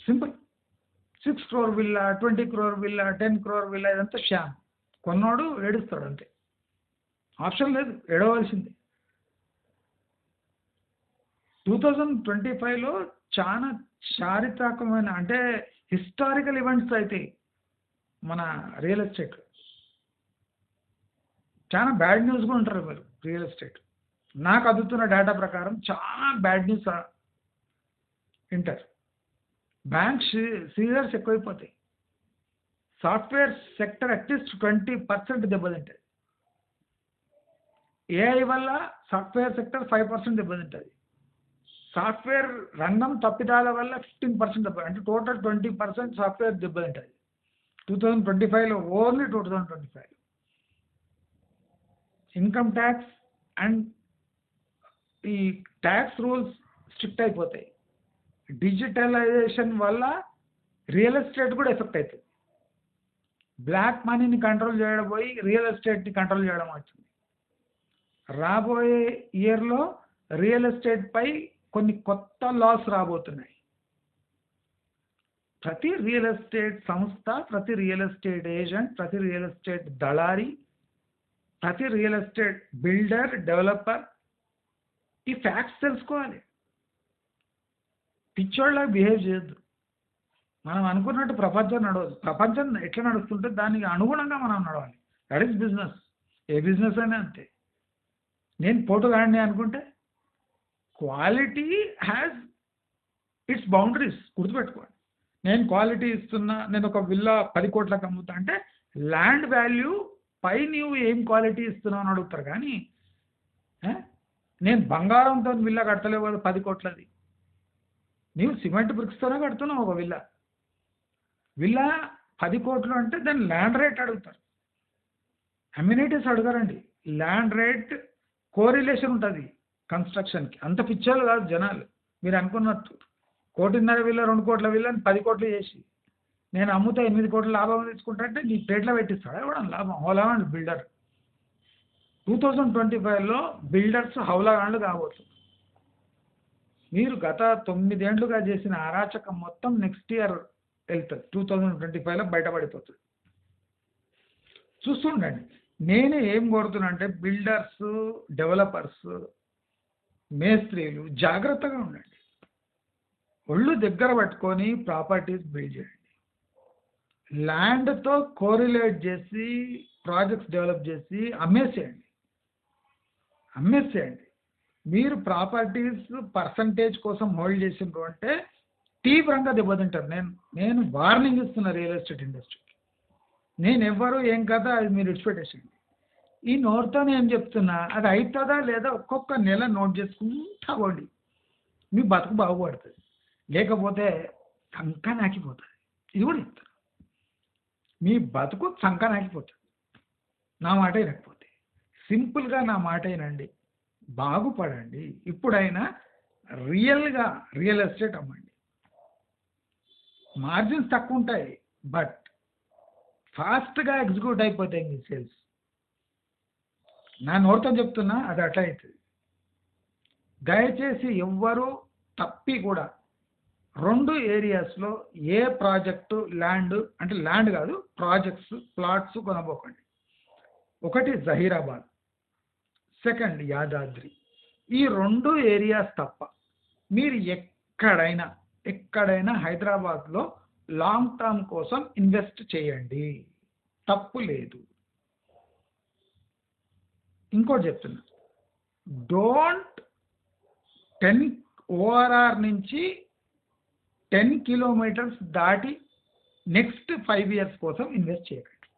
Simple. 6 crore villa, 20 crore villa, 10 crore villa, ఇదంతా షామ్. కొన్నోడు ఏడుస్తాడు అంతే, ఆప్షన్ లేదు, ఏడవలసింది. 2025లో చాలా చారిత్రాత్మకమైన అంటే హిస్టారికల్ ఈవెంట్స్ అయితే మన రియల్ ఎస్టేట్. చాలా బ్యాడ్ న్యూస్ కూడా ఉంటారు మీరు రియల్ ఎస్టేట్. నాకు అందుతున్న డేటా ప్రకారం చాలా బ్యాడ్ న్యూస్ వింటారు. బ్యాంక్ సీజర్స్ ఎక్కువైపోతాయి. సాఫ్ట్వేర్ సెక్టర్ అట్లీస్ట్ 20% దెబ్బతింటుంది. ఏఐ వల్ల సాఫ్ట్వేర్ సెక్టర్ 5% దెబ్బతింటుంది. సాఫ్ట్వేర్ రంగం తప్పిదాల వల్ల 15% దెబ్బ, అంటే టోటల్ 20% సాఫ్ట్వేర్ దెబ్బతింటుంది 2025లో. ఓన్లీ 2025 ఇన్కమ్ ట్యాక్స్ అండ్ ఈ ట్యాక్స్ రూల్స్ స్ట్రిక్ట్ అయిపోతాయి. డిజిటలైజేషన్ వల్ల రియల్ ఎస్టేట్ కూడా ఎఫెక్ట్ అవుతుంది. బ్లాక్ మనీని కంట్రోల్ చేయడం పోయి రియల్ ఎస్టేట్ని కంట్రోల్ చేయడం అవుతుంది. రాబోయే ఇయర్లో రియల్ ఎస్టేట్ పై కొన్ని కొత్త లాస్ రాబోతున్నాయి. ప్రతి రియల్ ఎస్టేట్ సంస్థ, ప్రతి రియల్ ఎస్టేట్ ఏజెంట్, ప్రతి రియల్ ఎస్టేట్ దళారి, ప్రతి రియల్ ఎస్టేట్ బిల్డర్, డెవలపర్ ఈ ఫ్యాక్ట్స్ తెలుసుకోవాలి. పిచ్చోళ్ళ బిహేవ్ చేయొద్దు. మనం అనుకున్నట్టు ప్రపంచం నడవదు. ప్రపంచం ఎట్లా నడుస్తుంటే దానికి అనుగుణంగా మనం నడవాలి. That is business. A business అయినా అంతే. నేను పోటుగాడిని అనుకుంటే క్వాలిటీ హ్యాస్ ఇట్స్ బౌండరీస్, గుర్తుపెట్టుకోండి. నేను క్వాలిటీ ఇస్తున్నా, నేను ఒక విల్లా 10 కోట్లకు అమ్ముతా అంటే ల్యాండ్ వాల్యూ పై నీవు ఏం క్వాలిటీ ఇస్తున్నావు అని అడుగుతారు. కానీ నేను బంగారంతో విల్లా కడతలేవు కదా 10 కోట్లది, నీవు సిమెంట్ బ్రిక్స్తోనే కడుతున్నావు ఒక విల్లా. విల్లా 10 కోట్లు అంటే దాని ల్యాండ్ రేట్ అడుగుతారు, అమ్యూనిటీస్ అడగరండి. ల్యాండ్ రేట్ కోరిలేషన్ ఉంటుంది కన్స్ట్రక్షన్కి. అంత పిచ్చోళ్ళు కాదు జనాలు మీరు అనుకున్నట్టు. 1.5 విల్లా 2 కోట్ల విల్లని 10 కోట్లు చేసి నేను అమ్ముతా 8 కోట్ల లాభం తీసుకుంటా అంటే నీ ప్లేట్లో పెట్టిస్తాడు ఎవడ లాభం? హౌలాగాండ్ బిల్డర్. 2025లో బిల్డర్స్ హౌలాగాండ్లు కాబోతుంది. మీరు గత 9 ఏళ్లుగా చేసిన అరాచకం మొత్తం నెక్స్ట్ ఇయర్ వెళ్తుంది. 2025లో బయటపడిపోతుంది. చూస్తుండండి. నేను ఏం కోరుతున్నా అంటే బిల్డర్స్, డెవలపర్స్, మేస్త్రీలు జాగ్రత్తగా ఉండండి. ఒళ్ళు దగ్గర పట్టుకొని ప్రాపర్టీస్ బిల్డ్ చేయండి. ల్యాండ్తో కోరిలేట్ చేసి ప్రాజెక్ట్స్ డెవలప్ చేసి అమ్మేసేయండి. మీరు ప్రాపర్టీస్ పర్సంటేజ్ కోసం హోల్డ్ చేసిండ్రు అంటే తీవ్రంగా దెబ్బతింటారు. నేను వార్నింగ్ ఇస్తున్నా రియల్ ఎస్టేట్ ఇండస్ట్రీకి. నేను ఎవ్వరు ఏం కదా అది మీరు విడిచిపెట్టేసండి. ఈ నోట్తో నేను చెప్తున్నా అది అవుతుందా లేదా ఒక్కొక్క నెల నోట్ చేసుకుంటా పోండి, మీ బతుకు బాగుపడుతుంది. లేకపోతే సంకనాకిపోతుంది. ఇది కూడా చెప్తాను, మీ బతుకు సంకనాకిపోతుంది నా మాట వినకపోతే. సింపుల్గా నా మాట వినండి, బాగుపడండి. ఇప్పుడైనా రియల్గా రియల్ ఎస్టేట్ అమ్మండి. మార్జిన్స్ తక్కువ ఉంటాయి, బట్ ఫాస్ట్గా ఎగ్జిక్యూట్ అయిపోతాయి మీ సేల్స్. నా నోటితో చెప్తున్నా అది అట్లా అవుతుంది. దయచేసి ఎవ్వరూ తప్పి కూడా 2 ఏరియాస్లో ఏ ప్రాజెక్టు ల్యాండ్ అంటే ల్యాండ్ కాదు ప్రాజెక్ట్స్ ప్లాట్స్ కొనబోకండి. ఒకటి జహీరాబాద్, సెకండ్ యాదాద్రి. ఈ 2 ఏరియాస్ తప్ప మీరు ఎక్కడైనా హైదరాబాద్లో లాంగ్ టర్మ్ కోసం ఇన్వెస్ట్ చేయండి, తప్పు లేదు. ఇంకోటి చెప్తున్నా, డోంట్ 10 ఓఆర్ఆర్ నుంచి 10 కిలోమీటర్స్ దాటి నెక్స్ట్ 5 ఇయర్స్ కోసం ఇన్వెస్ట్ చేయకండి.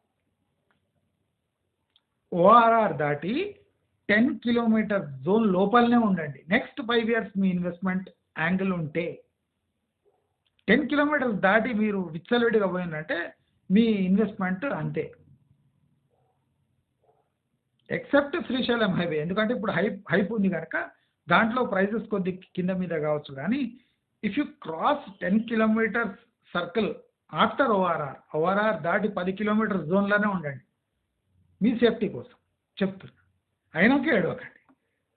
ఓఆర్ఆర్ దాటి 10 కిలోమీటర్ జోన్ లోపలనే ఉండండి. నెక్స్ట్ 5 ఇయర్స్ మీ ఇన్వెస్ట్మెంట్ యాంగిల్ ఉంటే 10 కిలోమీటర్స్ దాటి మీరు విచ్చలవిడిగా పోయిందంటే మీ ఇన్వెస్ట్మెంట్ అంతే. ఎక్సెప్ట్ శ్రీశైలం హైవే, ఎందుకంటే ఇప్పుడు హైప్ ఉంది కనుక దాంట్లో ప్రైజెస్ కొద్ది కింద మీద కావచ్చు. కానీ if you cross 10 kilometres circle after ORR దాటి 10 కిలోమీటర్ జోన్లోనే ఉండండి మీ సేఫ్టీ కోసం చెప్తున్నా. అయినాకే ఏడవకండి.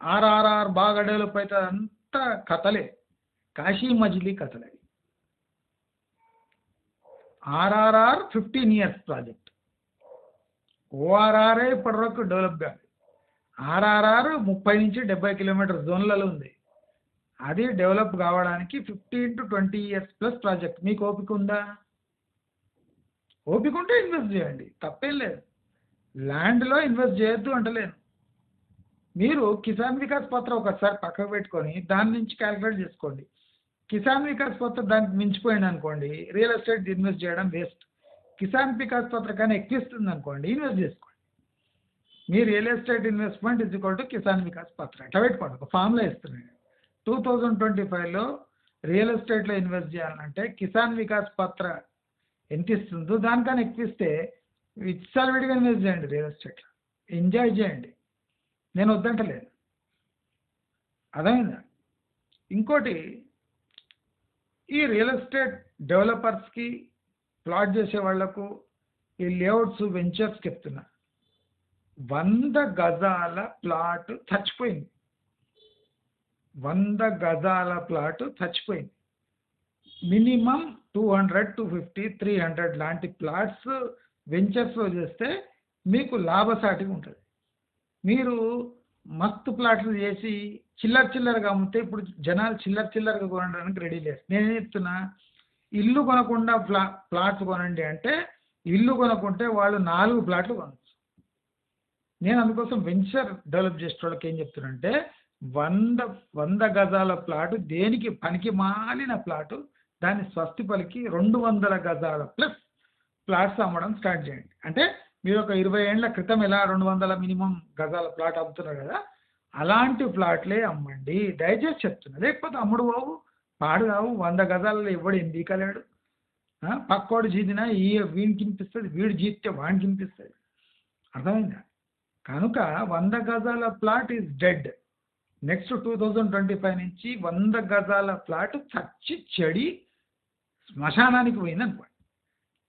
ఆర్ఆర్ఆర్ బాగా డెవలప్ అవుతుంది అంతా కథలే, కాశీ మజిలీ కథలే. ఆర్ఆర్ఆర్ 15 ఇయర్స్ ప్రాజెక్ట్, ఓఆర్ఆర్ఏ ఇప్పటివరకు డెవలప్ కాదు. ఆర్ఆర్ఆర్ 30 నుంచి 70 కిలోమీటర్ జోన్లలో ఉంది. అది డెవలప్ కావడానికి 15 to 20 ఇయర్స్ ప్లస్ ప్రాజెక్ట్. మీకు ఓపిక ఉందా? ఓపిక ఉంటే ఇన్వెస్ట్ చేయండి, తప్పేం లేదు. ల్యాండ్లో ఇన్వెస్ట్ చేయొద్దు అంటలేను. మీరు కిసాన్ వికాస్ పత్ర ఒకసారి పక్కకు పెట్టుకొని దాని నుంచి క్యాలిక్యులేట్ చేసుకోండి. కిసాన్ వికాస్ పత్ర దానికి మించిపోయింది అనుకోండి, రియల్ ఎస్టేట్ ఇన్వెస్ట్ చేయడం వేస్ట్. కిసాన్ వికాస్ పత్ర కానీ ఎక్కువ ఇస్తుంది అనుకోండి, ఇన్వెస్ట్ చేసుకోండి. మీ real estate investment is equal to Kisan Vikas Patra అట్లా పెట్టుకోండి. ఒక ఫామ్లో ఇస్తున్నాను. 2025లో రియల్ ఎస్టేట్లో ఇన్వెస్ట్ చేయాలంటే కిసాన్ వికాస్ పత్ర ఎంత ఇస్తుందో దానికన్నా ఎక్కువ ఇస్తే విడిగా ఇన్వెస్ట్ చేయండి. రియల్ ఎస్టేట్లో ఎంజాయ్ చేయండి, నేను వద్దంటలేదు. అర్థమైందా? ఇంకోటి, ఈ రియల్ ఎస్టేట్ డెవలపర్స్కి ప్లాట్ చేసే వాళ్లకు ఈ లేఅవుట్స్ వెంచర్స్ చెప్తున్నా, 100 గజాల ప్లాట్ చచ్చిపోయింది. 100 గజాల ప్లాట్ చచ్చిపోయింది. మినిమం 200, 250, 300 లాంటి ప్లాట్స్ వెంచర్స్లో చేస్తే మీకు లాభసాటిగా ఉంటుంది. మీరు మస్తు ప్లాట్లు చేసి చిల్లరగా అమ్మితే ఇప్పుడు జనాలు చిల్లరగా కొనడానికి రెడీ లేదు. నేనేం చెప్తున్నా, ఇల్లు కొనకుండా ప్లాట్స్ కొనండి అంటే, ఇల్లు కొనుక్కుంటే వాళ్ళు 4 ప్లాట్లు కొనవచ్చు. నేను అందుకోసం వెంచర్ డెవలప్ చేసే వాళ్ళకి ఏం చెప్తున్నానంటే, 100 గజాల ప్లాటు దేనికి పనికి మాలిన ప్లాటు, దాన్ని స్వస్తి పలికి 200 గజాల ప్లస్ ప్లాట్స్ అమ్మడం స్టార్ట్ చేయండి. అంటే మీరు ఒక 20 ఏళ్ల క్రితం ఎలా 200 మినిమం గజాల ప్లాట్ అమ్ముతున్నారు కదా, అలాంటి ప్లాట్లే అమ్మండి దయచేసి చెప్తున్నా. లేకపోతే అమ్ముడు బాబు పాడు కావు. 100 గజాలలో ఎవడు ఏం బీకలేడు. పక్కోడు జీదినా వీడికి వినిపిస్తుంది, వీడు జీతే వాడికి వినిపిస్తుంది. అర్థమైందా? కనుక 100 గజాల ప్లాట్ ఈజ్ డెడ్. నెక్స్ట్ 2025 నుంచి 100 గజాల ప్లాట్ చచ్చి చెడి శ్మశానానికి పోయింది అనుకోండి.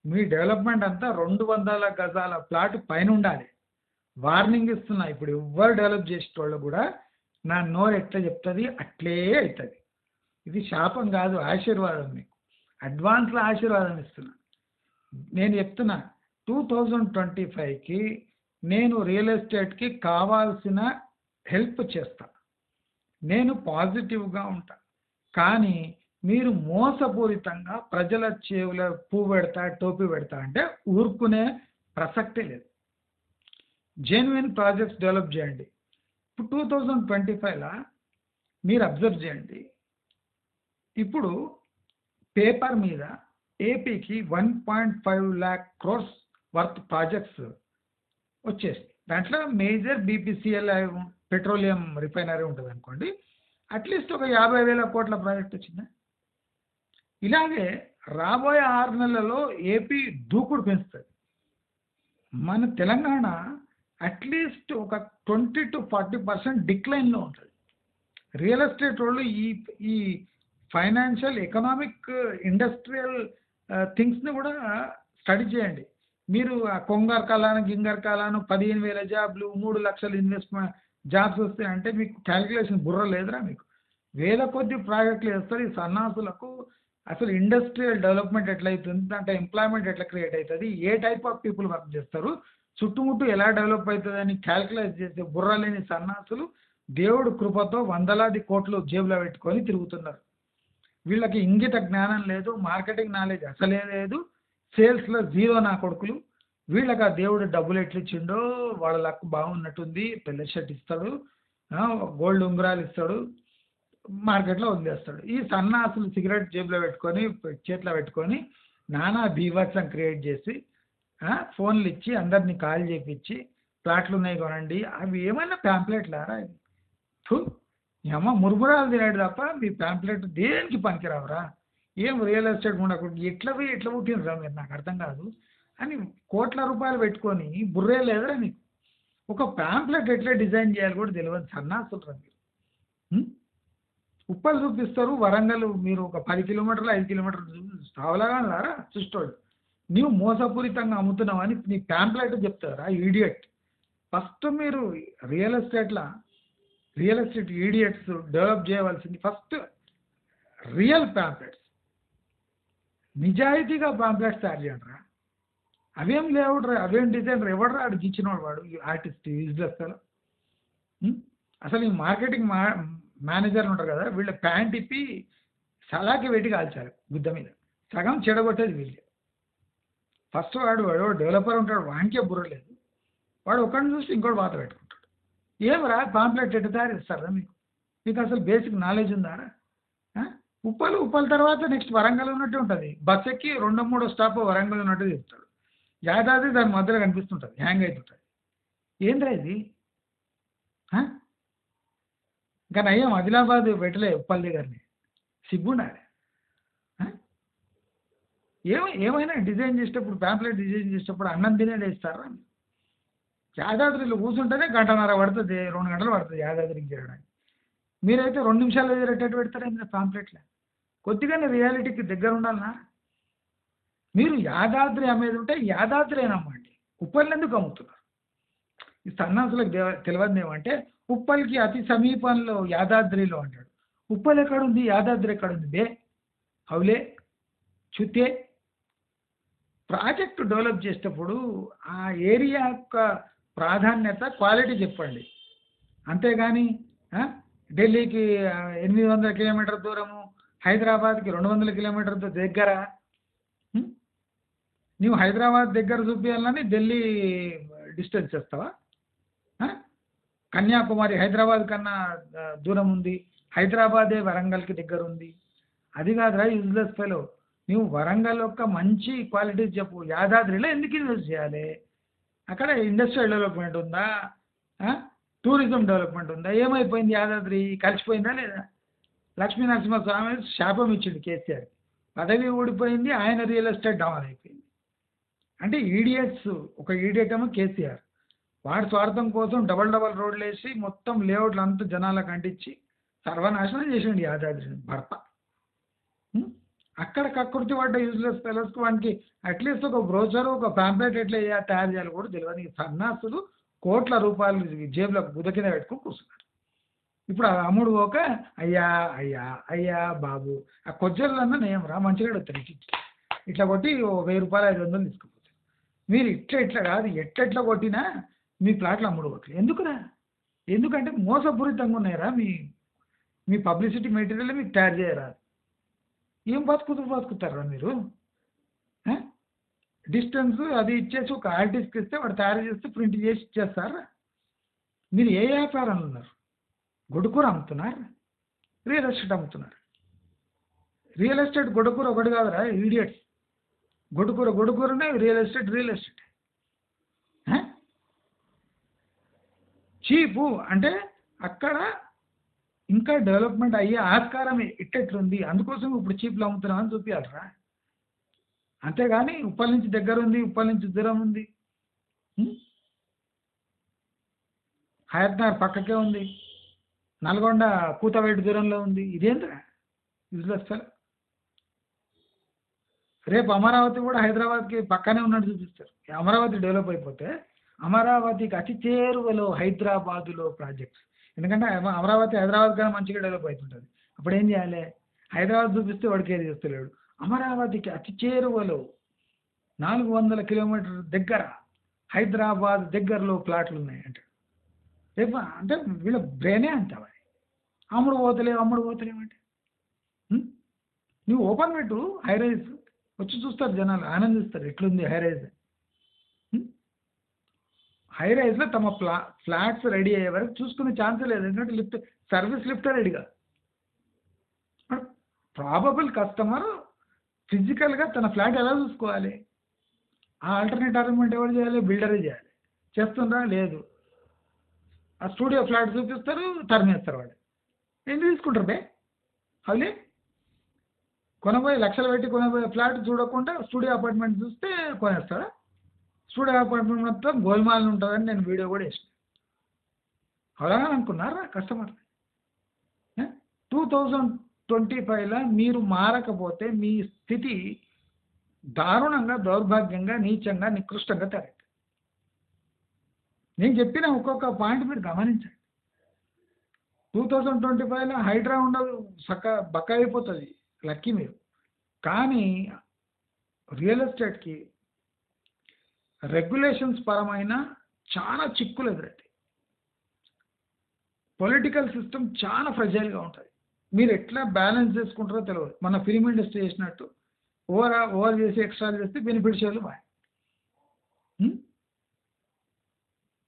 మీ డెవలప్మెంట్ అంతా 200 గజాల ప్లాట్ పైన ఉండాలి. వార్నింగ్ ఇస్తున్నా, ఇప్పుడు ఎవరు డెవలప్ చేసేటోళ్ళు కూడా నా నోరు ఎట్లా చెప్తుంది అట్లే అవుతుంది. ఇది శాపం కాదు, ఆశీర్వాదం. మీకు అడ్వాన్స్లో ఆశీర్వాదం ఇస్తున్నా. నేను చెప్తున్నా 2025కి నేను రియల్ ఎస్టేట్కి కావాల్సిన హెల్ప్ చేస్తా. నేను పాజిటివ్గా ఉంటా. కానీ మీరు మోసపూరితంగా ప్రజల చెవుల పువ్వు పెడతా టోపీ పెడతా అంటే ఊరుకునే ప్రసక్తే లేదు. జెన్యున్ ప్రాజెక్ట్స్ డెవలప్ చేయండి. ఇప్పుడు 2025లో మీరు అబ్జర్వ్ చేయండి, ఇప్పుడు పేపర్ మీద ఏపీకి 1.5 lakh crores వర్త్ ప్రాజెక్ట్స్ వచ్చేసి, దాంట్లో మేజర్ బీపీసీఎల్ పెట్రోలియం రిఫైనరీ ఉంటుంది అనుకోండి, అట్లీస్ట్ ఒక 50,000 కోట్ల ప్రాజెక్ట్ వచ్చిందా. ఇలాగే రాబోయే 6 నెలలలో ఏపీ దూకుడు పెంచుతుంది. మన తెలంగాణ అట్లీస్ట్ ఒక 20 to 40% డిక్లైన్లో ఉంటుంది. రియల్ ఎస్టేట్ వాళ్ళు ఈ ఫైనాన్షియల్ ఎకనామిక్ ఇండస్ట్రియల్ థింగ్స్ని కూడా స్టడీ చేయండి. మీరు ఆ కొంగారు కాలాను గింగారు కాలాను 15,000 జాబ్లు 3 లక్షల ఇన్వెస్ట్మెంట్ జాబ్స్ వస్తాయి అంటే మీకు క్యాలిక్యులేషన్ బుర్ర లేదురా. మీకు వేల కొద్ది ప్రాజెక్టులు వేస్తారు. ఈ సన్నాసులకు అసలు ఇండస్ట్రియల్ డెవలప్మెంట్ ఎట్లయితుంది, దాంట్లో ఎంప్లాయ్మెంట్ ఎట్లా క్రియేట్ అవుతుంది, ఏ టైప్ ఆఫ్ పీపుల్ వర్క్ చేస్తారు, చుట్టుముట్టు ఎలా డెవలప్ అవుతుంది అని క్యాలిక్యులేట్ చేసే బుర్ర లేని సన్నాసులు దేవుడు కృపతో 100,000 కోట్లు జేబులో పెట్టుకొని తిరుగుతున్నారు. వీళ్ళకి ఇంగిత జ్ఞానం లేదు, మార్కెటింగ్ నాలెడ్జ్ అసలే లేదు, సేల్స్లో జీరో నా కొడుకులు. వీళ్ళకి ఆ దేవుడు డబ్బులు ఎట్లా ఇచ్చిండో వాళ్ళ లక్ బాగున్నట్టుంది, పెళ్లి షర్ట్ ఇస్తాడు, గోల్డ్ ఉంగరాలు ఇస్తాడు, మార్కెట్లో వదిలేస్తాడు. ఈ సన్నాసులు సిగరెట్ జేబులో పెట్టుకొని చేతిలో పెట్టుకొని నానా బీభత్సం క్రియేట్ చేసి ఫోన్లు ఇచ్చి అందరినీ కాల్ చేపించి ప్లాట్లు ఉన్నాయి కొనండి, అవి ఏమైనా ప్యాంప్లెట్లారా? థు, ఏమో మురుమురాలు తినేడు తప్ప మీ ప్యాంప్లెట్ దేనికి పనికిరావురా? ఏం రియల్ ఎస్టేట్ ఉండకూడదు, ఎట్లా పోయి ఎట్లా పుట్టినరా మీరు, నాకు అర్థం కాదు. అని కోట్ల రూపాయలు పెట్టుకొని బుర్రే లేదురా నీకు? ఒక ప్యాంప్లెట్ ఎట్లా డిజైన్ చేయాలి కూడా తెలియదు సన్నాసులు రా మీరు. ఉప్పలు చూపిస్తారు వరంగల్, మీరు ఒక 10 కిలోమీటర్లు 5 కిలోమీటర్లు సావలాగారా చూస్తాడు. నీవు మోసపూరితంగా అమ్ముతున్నావని నీ ప్యాంప్లెట్ చెప్తారా ఈడియట్? ఫస్ట్ మీరు రియల్ ఎస్టేట్ ఈడియట్స్ డెవలప్ చేయవలసింది ఫస్ట్ రియల్ ప్యాంప్లెట్స్, నిజాయితీగా ప్యాంప్లెట్స్ తయారు చేయండి రా. అవేం లేవుడ్రా, అవేం డిజైనర్ ఎవడరా ఆడు గీచినవాడు, వాడు ఆర్టిస్ట్ యూజ్లెస్ కదా. అసలు ఈ మార్కెటింగ్ మేనేజర్లు ఉంటారు కదా, వీళ్ళ ప్యాంట్ ఇప్పి సలాకి పెట్టి కాల్చారు గుద్ద మీద, సగం చెడగొట్టేది వీళ్ళు. ఫస్ట్ వాడు డెవలపర్ ఉంటాడు, వానికే బుర్ర లేదు, వాడు ఒకరిని చూసి ఇంకోటి వాత పెట్టుకుంటాడు. ఏమరా పాంప్లెట్ ఎట్టు తయారు చేస్తారా మీకు? మీకు అసలు బేసిక్ నాలెడ్జ్ ఉందారా? ఉప్పల తర్వాత నెక్స్ట్ వరంగల్ ఉన్నట్టు ఉంటుంది, బస్ ఎక్కి 2-3 స్టాప్ వరంగల్ ఉన్నట్టు చెప్తాడు. యాదాద్రి దాని మధ్యలో కనిపిస్తుంటుంది, హ్యాంగ్ అవుతుంటుంది. ఏంద్రా ఇది? ఇంకా నయ్యం ఆదిలాబాద్ పెట్టలే ఉప్పల్ దగ్గరని, సిగ్గుండాలి. ఏమైనా డిజైన్ చేసేటప్పుడు ప్యాంప్లెట్ డిజైన్ చేసేటప్పుడు అన్నం తినేది ఇస్తారా? యాదాద్రిలో కూర్చుంటేనే 1:30 పడుతుంది, 2 గంటలు పడుతుంది యాదాద్రికి చేరడానికి. మీరైతే 2 నిమిషాల్లో చేరేటట్టు పెడతారా పాంప్లెట్లో? కొద్దిగానే రియాలిటీకి దగ్గర ఉండాలన్నా. మీరు యాదాద్రి అమ్మేది ఉంటే యాదాద్రి అమ్మండి, ఉప్పల్ని ఎందుకు అమ్ముతున్నారు? ఈ సన్నాసులకు తెలియదు ఏమంటే ఉప్పల్కి అతి సమీపంలో యాదాద్రిలో అంటాడు. ఉప్పల్ ఎక్కడుంది, యాదాద్రి ఎక్కడుంది బే? అవులే చుతే. ప్రాజెక్టు డెవలప్ చేసేటప్పుడు ఆ ఏరియా యొక్క ప్రాధాన్యత క్వాలిటీ చెప్పండి, అంతేగాని ఢిల్లీకి 800 కిలోమీటర్ దూరము, హైదరాబాద్కి 200 కిలోమీటర్ దగ్గర, నువ్వు హైదరాబాద్ దగ్గర చూపించాలని ఢిల్లీ డిస్టెన్స్ చేస్తావా? కన్యాకుమారి హైదరాబాద్ కన్నా దూరం ఉంది, హైదరాబాదే వరంగల్కి దగ్గర ఉంది. అది కాదురా యూజ్లెస్ ఫెలో, నువ్వు వరంగల్ యొక్క మంచి క్వాలిటీస్ చెప్పు. యాదాద్రిలో ఎందుకు ఇన్వెస్ట్ చేయాలి? అక్కడ ఇండస్ట్రియల్ డెవలప్మెంట్ ఉందా, టూరిజం డెవలప్మెంట్ ఉందా? ఏమైపోయింది యాదాద్రి? కలిసిపోయిందా లేదా? లక్ష్మీ నరసింహస్వామి శాపం ఇచ్చిండు కేసీఆర్, పదవి ఊడిపోయింది, ఆయన రియల్ ఎస్టేట్ డౌన్ అయిపోయింది. అంటే ఈడియట్స్, ఒక ఈడియట్ ఏమో కేసీఆర్, వాడి స్వార్థం కోసం డబల్ రోడ్లు వేసి మొత్తం లేఅవుట్లు అంతా జనాలకు అంటించి సర్వనాశనం చేసిండు యాదాద్రిని భర్త. అక్కడ కకృతి పడ్డ యూజ్లెస్ ఫెలోస్కి వానికి అట్లీస్ట్ ఒక బ్రోచర్, ఒక ప్యాంప్లెట్ ఎట్లా తయారు చేయాలి కూడా తెలియదు. ఈ సన్నాసులు కోట్ల రూపాయలు జేబులో గుద కింద పెట్టుకుని కూర్చున్నారు. ఇప్పుడు అమ్ముడు పోక అయ్యా అయ్యా అయ్యా బాబు, ఆ కొజ్జలన్నా నేయం రా మంచిగా వస్తారు, ఇట్లా కొట్టి 1000 రూపాయలు 500 తీసుకుపోతారు. మీరు ఇట్లా కాదు, ఎట్లా కొట్టినా మీ ప్లాట్లు అమ్ముడు పోతుంది. ఎందుకురా? ఎందుకంటే మోసపూరితంగా ఉన్నాయరా మీ పబ్లిసిటీ మెటీరియల్ మీకు తయారు చేయరా? ఏం బతుకుతారా మీరు? డిస్టెన్స్ అది ఇచ్చేసి ఒక ఆర్టిస్ట్కి ఇస్తే వాడు తయారు చేస్తే ప్రింట్ చేసి ఇచ్చేస్తారా? మీరు ఏ వ్యాపారంలో ఉన్నారు? గొడుకూర అమ్ముతున్నారు, రియల్ ఎస్టేట్ అమ్ముతున్నారు. రియల్ ఎస్టేట్ గొడుకూర ఒకటి కాదురా ఈడియట్స్, గొడుకూరనే రియల్ ఎస్టేట్ చీపు. అంటే అక్కడ ఇంకా డెవలప్మెంట్ అయ్యే ఆస్కారం ఇట్టెట్లుంది, అందుకోసం ఇప్పుడు చీప్లు అమ్ముతున్నామని చూపించాలరా. అంతేగాని ఉప్పల్ నుంచి దగ్గర ఉంది, ఉప్పల్ నుంచి దూరం ఉంది, హయత్నగర్ పక్కకే ఉంది, నల్గొండ కూతవేటి దూరంలో ఉంది. ఇదేంద్రా యూజ్లెస్ ఫెలో? రేపు అమరావతి కూడా హైదరాబాద్కి పక్కనే ఉన్నట్టు చూపిస్తారు. అమరావతి డెవలప్ అయిపోతే అమరావతికి అతి చేరువలో హైదరాబాదులో ప్రాజెక్ట్స్, ఎందుకంటే అమరావతి హైదరాబాద్ కన్నా మంచిగా డెవలప్ అవుతుంటుంది. అప్పుడు ఏం చేయాలి? హైదరాబాద్ చూపిస్తే వాడికేది చూస్తలేడు. అమరావతికి అతి చేరువలో 400 కిలోమీటర్ దగ్గర హైదరాబాద్ దగ్గరలో ప్లాట్లు ఉన్నాయి అంటే రేపు అంటే వీళ్ళ బ్రెయినే అంటావా? అమ్ముడు పోతలేమంటే నువ్వు ఓపెన్ పెట్టు హైరైజ్, వచ్చి చూస్తారు జనాలు, ఆనందిస్తారు ఎట్లుంది హైరైజ్. హై రైజ్లో తమ ఫ్లాట్స్ రెడీ అయ్యే వరకు చూసుకునే ఛాన్సే లేదు. ఎందుకంటే సర్వీస్ లిఫ్టే రెడీగా. ప్రాబబుల్ కస్టమర్ ఫిజికల్గా తన ఫ్లాట్ ఎలా చూసుకోవాలి? ఆ ఆల్టర్నేట్ అరేంజ్మెంట్ ఎవరు చేయాలి? బిల్డరే చేయాలి. చేస్తుందా? లేదు. ఆ స్టూడియో ఫ్లాట్ చూపిస్తారు, తరిమేస్తారు వాడు. ఎందుకు తీసుకుంటారు బే? హౌలే కొనబోయే లక్షలు పెట్టి కొనబోయే ఫ్లాట్ చూడకుండా స్టూడియో అపార్ట్మెంట్ చూస్తే కొనేస్తాడా? స్టూడియో అపార్ట్మెంట్ మొత్తం గోల్మాల్ ఉంటుందని నేను వీడియో కూడా వేసిన. అలాగే అనుకున్నారా కస్టమర్? 2025లో మీరు మారకపోతే మీ స్థితి దారుణంగా, దౌర్భాగ్యంగా, నీచంగా, నికృష్టంగా తయారైంది. నేను చెప్పిన ఒక్కొక్క పాయింట్ మీరు గమనించండి. 2025లో హైడ్రా ఉండదు, బక్క అయిపోతుంది, లక్కీ మీరు. కానీ రియల్ ఎస్టేట్కి రెగ్యులేషన్స్ పరమైన చాలా చిక్కులు ఎదురవుతాయి. పొలిటికల్ సిస్టమ్ చాలా ఫ్రెజైల్గా ఉంటుంది. మీరు ఎట్లా బ్యాలెన్స్ చేసుకుంటారో తెలియదు. మన ఫిలిం ఇండస్ట్రీ చేసినట్టు ఓవర్ చేసి ఎక్స్ట్రా చేస్తే బెనిఫిషియల్ బాయ్.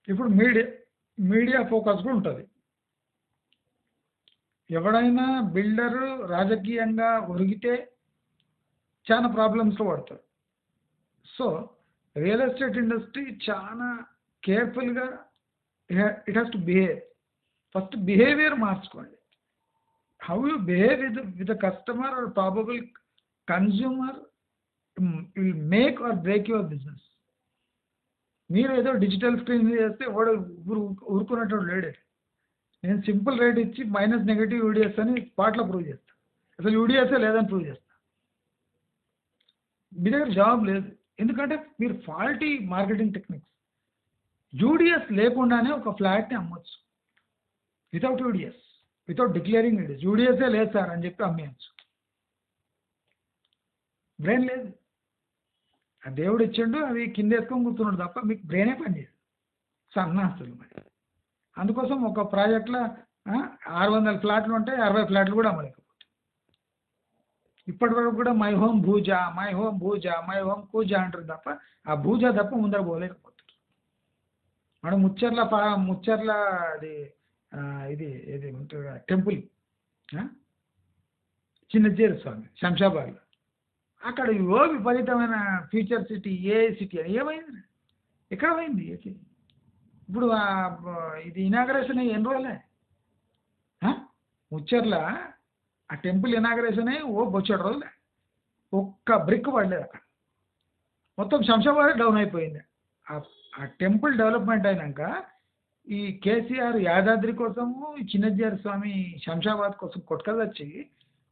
ఇప్పుడు మీడియా ఫోకస్ కూడా ఉంటుంది. ఎవడైనా బిల్డరు రాజకీయంగా ఒరిగితే చాలా ప్రాబ్లమ్స్లో పడతారు. సో రియల్ ఎస్టేట్ ఇండస్ట్రీ చాలా కేర్ఫుల్గా it has to behave. First behaviour మార్చుకోండి. How you behave with a customer or probable consumer will make or break your business. మీరు ఏదో డిజిటల్ స్క్రీన్ చేస్తే వాడు ఊరుకున్నట్టు లేడే. నేను సింపుల్ రేట్ ఇచ్చి మైనస్ నెగటివ్ యూడిఎస్ అని స్పాట్లో ప్రూవ్ చేస్తాను. అసలు యూడిఎస్ఏ లేదని ప్రూవ్ చేస్తాను. మీ దగ్గర జాబ్ లేదు, ఎందుకంటే మీరు ఫాల్టీ మార్కెటింగ్ టెక్నిక్స్. యూడిఎస్ లేకుండానే ఒక ఫ్లాట్ని అమ్మొచ్చు without UDS, without declaring UDS. యూడిఎస్ఏ లేదు సార్ అని చెప్పి అమ్మేయచ్చు. బ్రెయిన్ లేదు. ఆ దేవుడు ఇచ్చిండు, అవి కింద వేసుకొని కూర్చున్నాడు తప్ప మీకు బ్రెయినే పనిచేయదు. సన్నాస్తులు మరి. అందుకోసం ఒక ప్రాజెక్ట్లో 600 ఫ్లాట్లు ఉంటే 60 ఫ్లాట్లు కూడా అమ్మలేకపోతే. ఇప్పటి వరకు కూడా my home Bhuja, my home Bhuja, my home కూజా అంటారు తప్ప ఆ భూజా తప్ప ముందర పోలేకపోతారు. మనం ముచ్చర్ల అది ఇది ఉంటుంది టెంపుల్, చిన్నజీర స్వామి శంషాబాద్లో. అక్కడ ఏవో విపరీతమైన ఫ్యూచర్ సిటీ, ఏ సిటీ అని ఏమైంది? ఎక్కడ పోయింది? ఇప్పుడు ఇది ఇనాగరేషన్ అయ్యి ఎన్ని రోజులే? ముచ్చర్ల ఆ టెంపుల్ ఇనాగరేషన్ అయ్యి బొచ్చడు రోజులే. ఒక్క బ్రిక్ పడలేదు అక్కడ. మొత్తం శంషాబాద్ డౌన్ అయిపోయింది. ఆ టెంపుల్ డెవలప్మెంట్ అయినాక ఈ కేసీఆర్ యాదాద్రి కోసము, చిన్నజీఆర్ స్వామి శంషాబాద్ కోసం కొట్టుకదొచ్చి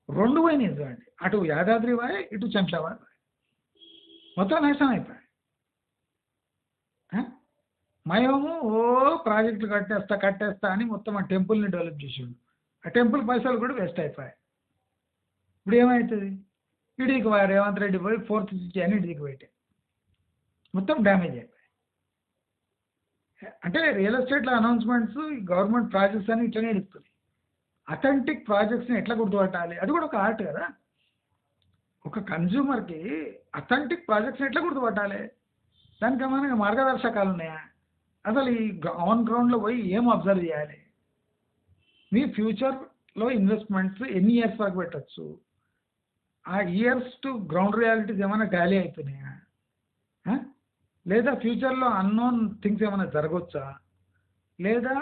2 పోయినాయి చూడండి. అటు యాదాద్రి వాయ్, ఇటు శంషాబాద్ వాయ్. మొత్తం నాశనం అయిపోయాయి. మయోము ప్రాజెక్టులు కట్టేస్తా అని మొత్తం ఆ టెంపుల్ని డెవలప్ చేసాడు. ఆ టెంపుల్ పైసలు కూడా వేస్ట్ అయిపోయాయి. ఇప్పుడు ఏమవుతుంది? ఇడికి రేవంత్ రెడ్డి పోయి 4th సిటీ అని ఇడికి పెట్టాయి. మొత్తం డ్యామేజ్ అయిపోయాయి. అంటే రియల్ ఎస్టేట్లో అనౌన్స్మెంట్స్, గవర్నమెంట్ ప్రాజెక్ట్స్ అని ఇట్లనే ఇస్తుంది. అథెంటిక్ ప్రాజెక్ట్స్ని ఎట్లా గుర్తుపట్టాలి? అది కూడా ఒక ఆర్ట్ కదా. ఒక కన్జ్యూమర్కి అథెంటిక్ ప్రాజెక్ట్స్ని ఎట్లా గుర్తుపట్టాలి? దానికి ఏమైనా మార్గదర్శకాలు ఉన్నాయా? అసలు ఈ ఆన్ గ్రౌండ్లో పోయి ఏం అబ్జర్వ్ చేయాలి? మీ ఫ్యూచర్లో ఇన్వెస్ట్మెంట్స్ ఎన్ని ఇయర్స్ వరకు పెట్టచ్చు? ఆ ఇయర్స్ టు గ్రౌండ్ రియాలిటీస్ ఏమైనా టాలీ అవుతున్నాయా? లేదా ఫ్యూచర్లో అన్నోన్ థింగ్స్ ఏమైనా జరగవచ్చా? లేదా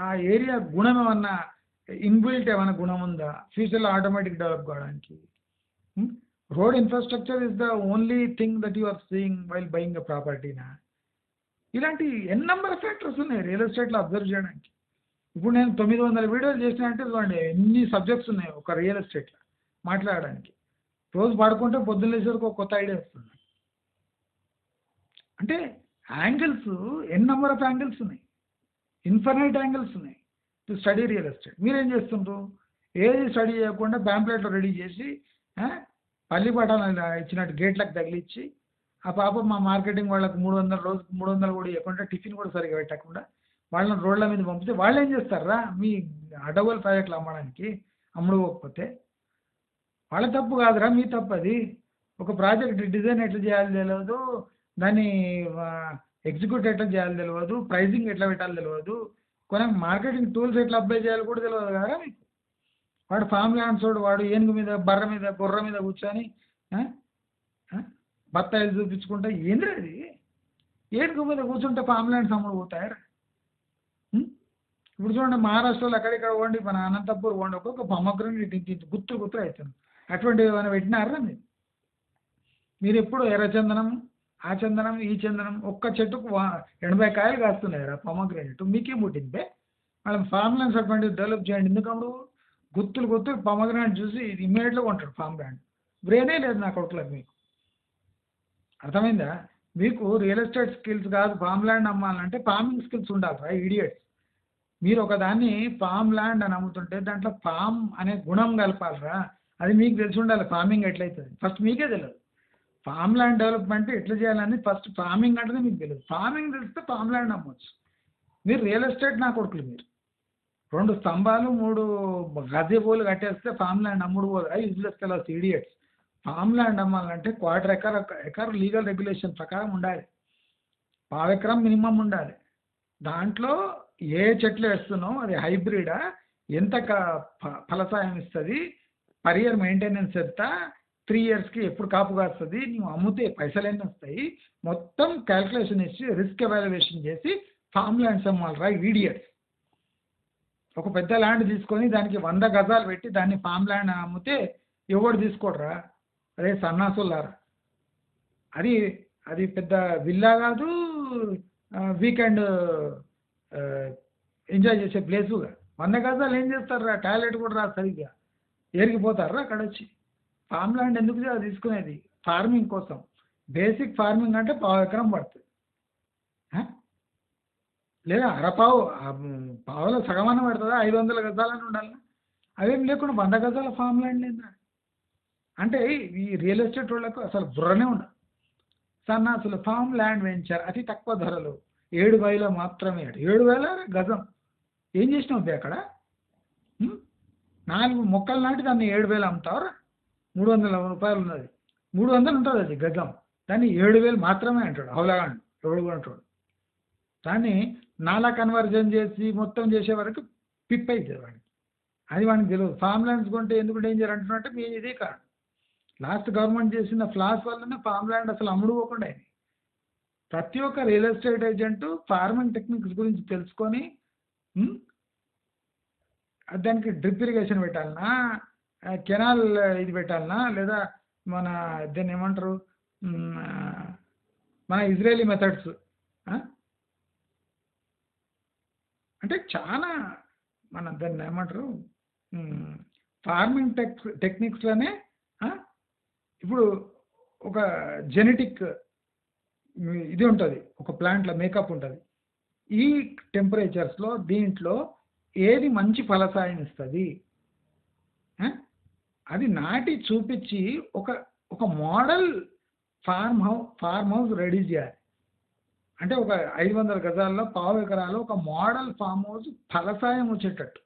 ఆ ఏరియా గుణం ఏమన్నా ఇన్బిల్ట్ ఏమైనా గుణం ఉందా ఫ్యూచర్లో ఆటోమేటిక్ డెవలప్ కావడానికి? Road infrastructure is the only thing that you are seeing while buying a ప్రాపర్టీనా? ఇలాంటి నెంబర్ ఆఫ్ ఫ్యాక్టర్స్ ఉన్నాయి రియల్ ఎస్టేట్లో అబ్జర్వ్ చేయడానికి. ఇప్పుడు నేను 900 వీడియోలు చేసినా అంటే చూడండి ఎన్ని సబ్జెక్ట్స్ ఉన్నాయి ఒక రియల్ ఎస్టేట్లో మాట్లాడడానికి. రోజు పడుకుంటే పొద్దున్న లేచేసరికి ఒక కొత్త ఐడియా వస్తుంది. అంటే యాంగిల్స్ నెంబర్ ఆఫ్ యాంగిల్స్ ఉన్నాయి, ఇన్ఫినైట్ యాంగిల్స్ ఉన్నాయి టు స్టడీ రియల్ ఎస్టేట్. మీరేం చేస్తుండ్రు? ఏది స్టడీ చేయకుండా ప్యాంప్లెట్లు రెడీ చేసి పల్లి పటాలు ఇచ్చినట్టు గేట్లకు తగిలిచ్చి ఆ పాపం మా మార్కెటింగ్ వాళ్ళకు 300 రోజుకు 300 కూడా ఇవ్వకుండా టిఫిన్ కూడా సరిగా పెట్టకుండా వాళ్ళని రోడ్ల మీద పంపితే వాళ్ళు ఏం చేస్తారా? మీ అడ్డగోలు ప్రాజెక్టులు అమ్మడానికి అమ్ముడుపోకపోతే వాళ్ళ తప్పు కాదురా, మీ తప్పు అది. ఒక ప్రాజెక్ట్ డిజైన్ ఎట్లా చేయాలి తెలియదు, దాన్ని ఎగ్జిక్యూట్ ఎట్లా చేయాలో తెలియదు, ప్రైజింగ్ ఎట్లా పెట్టాలో తెలియదు, కొన్ని మార్కెటింగ్ టూల్స్ ఎట్లా అప్లై చేయాలో కూడా తెలియదు కదా మీకు. వాడు ఫామ్ ల్యాండ్స్ వాడు ఏనుగు మీద బర్ర మీద గుర్ర మీద కూర్చొని ఆ? ఆ? బత్తాయిలు చూపించుకుంటా ఏంద్రీ అది? ఏనుగు మీద కూర్చుంటే ఫామ్ ల్యాండ్స్ అమ్ముడు పోతాయరా? ఇప్పుడు చూడండి మహారాష్ట్రలో అక్కడిక్కడ పోండి, మన అనంతపూర్ పోండి, ఒక్కొక్క పొమగ్రనేట్ ఇంత గుత్తులు గుత్తులు అవుతుంది. అటువంటివి ఏమైనా పెట్టినారా మీరు ఎప్పుడు ఎర్రచందనం, ఆ చందనం, ఈ చందనం ఒక్క చెట్టుకు 80 కాయలు కాస్తున్నాయి రా పొమగ్రనేట్. మీకేం పుట్టింది వాళ్ళ ఫామ్ ల్యాండ్స్ అటువంటివి డెవలప్ చేయండి. ఎందుకప్పుడు గుత్తులు గుత్తులు పొమగ్రనేట్ చూసి ఇమ్మీడియట్గా కొంటాడు ఫామ్ ల్యాండ్. బ్రెయినే లేదు నా కొడుకులకు. మీకు అర్థమైందా? మీకు రియల్ ఎస్టేట్ స్కిల్స్ కాదు ఫామ్ ల్యాండ్ అమ్మాలంటే ఫార్మింగ్ స్కిల్స్ ఉండాలి రా ఇడియట్స్. మీరు ఒకదాన్ని ఫామ్ ల్యాండ్ అని అమ్ముతుంటే దాంట్లో ఫామ్ అనే గుణం కలపాలరా. అది మీకు తెలిసి ఉండాలి ఫార్మింగ్ ఎట్లయితుంది. ఫస్ట్ మీకే తెలియదు ఫామ్ ల్యాండ్ డెవలప్మెంట్ ఎట్లా చేయాలని. ఫస్ట్ ఫార్మింగ్ అంటే మీకు తెలియదు. ఫార్మింగ్ తెలిస్తే ఫామ్ ల్యాండ్ అమ్మవచ్చు. మీరు రియల్ ఎస్టేట్ నా కొడుకులు. మీరు 2 స్తంభాలు 3 గజబోలు కట్టేస్తే ఫామ్ ల్యాండ్ అమ్ముడు పోదు. Useless fellows idiots. Farm land అమ్మాలంటే 1/4 ఎకర్ లీగల్ రెగ్యులేషన్ ప్రకారం ఉండాలి. 1/2 ఎకరం మినిమం ఉండాలి. దాంట్లో ఏ చెట్లు వేస్తున్నావు, అది హైబ్రిడా, ఎంత ఫలసాయం ఇస్తుంది, పర్ ఇయర్ మెయింటెనెన్స్ ఎంత, 3 ఇయర్స్కి ఎప్పుడు కాపు కాస్తుంది, నువ్వు అమ్మితే పైసలు ఎన్ని వస్తాయి, మొత్తం క్యాల్కులేషన్ ఇచ్చి రిస్క్ ఎవాల్యుయేషన్ చేసి ఫామ్ ల్యాండ్స్ అమ్మాలరా ఇడియట్స్. ఒక పెద్ద ల్యాండ్ తీసుకొని దానికి 100 గజాలు పెట్టి దాన్ని ఫామ్ ల్యాండ్ అమ్మితే ఎవడు తీసుకోడరా? అదే సన్నాసులారా. అది అది పెద్ద విల్లా కాదు, వీకెండ్ ఎంజాయ్ చేసే ప్లేసుగా. 100 గజాలు ఏం చేస్తారా? టాయిలెట్ కూడా రాదు సరిగ్గా. ఏరిగిపోతారా అక్కడ వచ్చి? ఫామ్ ల్యాండ్ ఎందుకు తీసుకునేది? ఫార్మింగ్ కోసం. బేసిక్ ఫార్మింగ్ అంటే 1/2 ఎకరం పడుతుంది, లేదా పావులో సగమన్న పడుతుందా? 500 గజాలని ఉండాలి. అవేం లేకుండా 100 గజాల ఫామ్ ల్యాండ్ లేదా అంటే ఈ రియల్ ఎస్టేట్ వాళ్ళకు అసలు బుర్రనే ఉండదు. సన్నాసులు ఫామ్ ల్యాండ్ వెంచర్ అతి తక్కువ ధరలు 7,000 మాత్రమే. 7,000 గజం. ఏం చేసినావు అక్కడ? 4 మొక్కలు నాటి దాన్ని 7,000 అమ్ముతావరా? 300 రూపాయలు ఉన్నది, 300 ఉంటుంది అది గజం. దాన్ని 7,000 మాత్రమే అంటాడు. అవలాగాండి ఎవడు కూడా అంటాడు. దాన్ని నాలా కన్వర్జన్ చేసి మొత్తం చేసే వరకు పిప్ అవుతుంది వాడికి. అది వాడికి తెలియదు. ఫామ్ ల్యాండ్స్ కొంటే ఎందుకు డేంజర్ అంటున్నట్టే మీ ఇదే కాదు. లాస్ట్ గవర్నమెంట్ చేసిన ఫ్లాస్ వల్లనే ఫామ్ ల్యాండ్ అసలు అమ్ముడు పోకుండా అయింది. ప్రతి ఒక్క real estate agent farming techniques గురించి తెలుసుకొని దానికి డ్రిప్ ఇరిగేషన్ పెట్టాలన్నా, కెనాల్ ఇది పెట్టాలన్నా, లేదా మన దాన్ని ఏమంటారు, మన ఇజ్రాయలీ మెథడ్స్ అంటే చాలా మన దాన్ని ఏమంటారు ఫార్మింగ్ టెక్నిక్స్లోనే ఇప్పుడు ఒక జెనెటిక్ ఇది ఉంటుంది, ఒక ప్లాంట్లో మేకప్ ఉంటుంది. ఈ టెంపరేచర్స్లో దీంట్లో ఏది మంచి ఫలసాయం ఇస్తుంది అది నాటి చూపించి ఒక మోడల్ ఫార్మ్ హౌస్ రెడీ చేయాలి. అంటే ఒక 500 గజాల్లో 1/2 ఎకరాలు ఒక మోడల్ ఫామ్ హౌస్ ఫలసాయం వచ్చేటట్టు.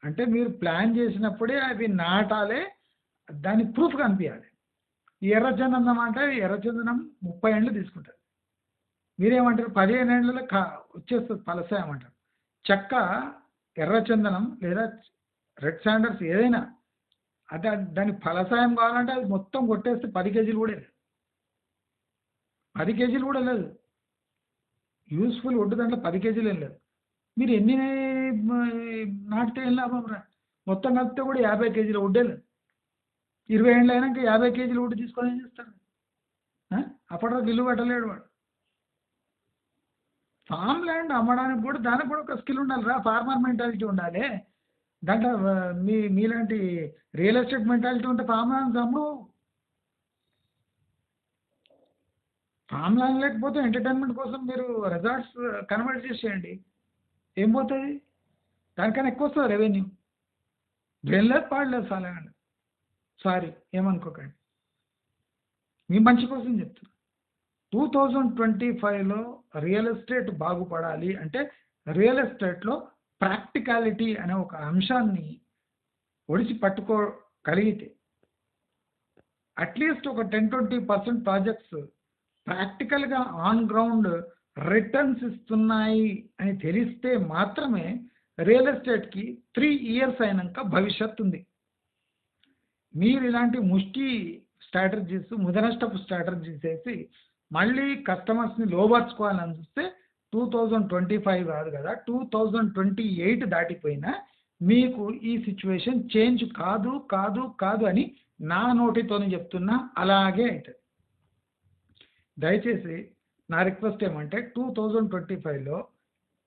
అంటే మీరు ప్లాన్ చేసినప్పుడే అవి నాటాలే, దాని ప్రూఫ్ కనిపించాలి. ఎర్రచందనం అంటే ఎర్రచందనం 30 ఏళ్ళు తీసుకుంటుంది. మీరేమంటారు? 15 ఏళ్ళలో వచ్చేస్తుంది ఫలసాయం అంటారు. చెక్క ఎర్రచందనం లేదా రెడ్ శాండర్స్ ఏదైనా అంటే దాని ఫలసాయం కావాలంటే అది మొత్తం కొట్టేస్తే 10 కేజీలు కూడా లేదు, 10 కేజీలు కూడా లేదు. యూస్ఫుల్ వడ్డు దాంట్లో 10 కేజీలు ఏం లేదు. మీరు ఎన్ని నాటితే ఏం లాభం రా? మొత్తం కలిపితే కూడా 50 కేజీల వడ్డే లేదు. 20 ఏళ్ళు అయినాక 50 కేజీల వడ్డు తీసుకొని ఏం చేస్తాడు? అప్పటివరకు ఇల్లు కట్టలేడు వాడు. ఫామ్ ల్యాండ్ అమ్మడానికి కూడా దానికి కూడా ఒక స్కిల్ ఉండాలి రా, ఫార్మర్ మెంటాలిటీ ఉండాలి. దాంట్లో మీలాంటి రియల్ ఎస్టేట్ మెంటాలిటీ ఉంటే ఫామ్ ల్యాండ్స్ అమ్ముడు. ఫామ్ ల్యాండ్ లేకపోతే ఎంటర్టైన్మెంట్ కోసం మీరు రిసార్ట్స్ కన్వర్ట్ చేసేయండి, ఏం పోతుంది? దానికన్నా ఎక్కువ వస్తుంది రెవెన్యూ. బ్రెయిన్ లేదు పాడలేదు సాలేండి. సారీ ఏమనుకోకండి, మీ మంచి కోసం చెప్తున్నా. 2025లో రియల్ ఎస్టేట్ బాగుపడాలి అంటే రియల్ ఎస్టేట్లో ప్రాక్టికాలిటీ అనే ఒక అంశాన్ని ఒడిసి పట్టుకోగలిగితే అట్లీస్ట్ ఒక 10-20% ప్రాజెక్ట్స్ ప్రాక్టికల్గా ఆన్ గ్రౌండ్ రిటర్న్స్ ఇస్తున్నాయి అని తెలిస్తే మాత్రమే రియల్ ఎస్టేట్కి 3 ఇయర్స్ అయినాక భవిష్యత్తు ఉంది. మీరు ఇలాంటి ముష్టి స్ట్రాటజీస్ ముదనష్టపు స్ట్రాటజీస్ వేసి మళ్ళీ కస్టమర్స్ని లోపరుచుకోవాలని చూస్తే 2025 కాదు కదా 2028 దాటిపోయినా మీకు ఈ సిచ్యువేషన్ చేంజ్ కాదు కాదు కాదు అని నా నోటితోనే చెప్తున్నా, అలాగే అవుతుంది. దయచేసి నా రిక్వెస్ట్ ఏమంటే 2025లో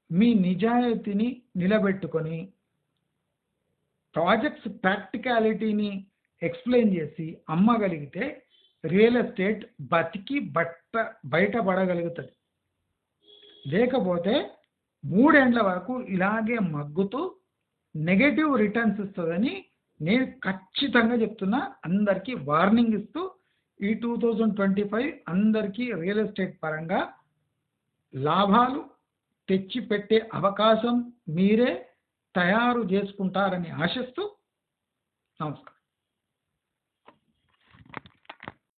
మీ నిజాయితీని నిలబెట్టుకొని ప్రాజెక్ట్స్ ప్రాక్టికాలిటీని ఎక్స్ప్లెయిన్ చేసి అమ్మగలిగితే రియల్ ఎస్టేట్ బతికి బయటపడగలుగుతుంది. లేకపోతే 3 ఏండ్ల వరకు ఇలాగే మగ్గుతూ నెగటివ్ రిటర్న్స్ ఇస్తుందని నేను ఖచ్చితంగా చెప్తున్నా. అందరికీ వార్నింగ్ ఇస్తూ ఈ 2025 అందరికీ రియల్ ఎస్టేట్ పరంగా లాభాలు తెచ్చిపెట్టే అవకాశం మీరే తయారు చేసుకుంటారని ఆశిస్తూ నమస్కారం.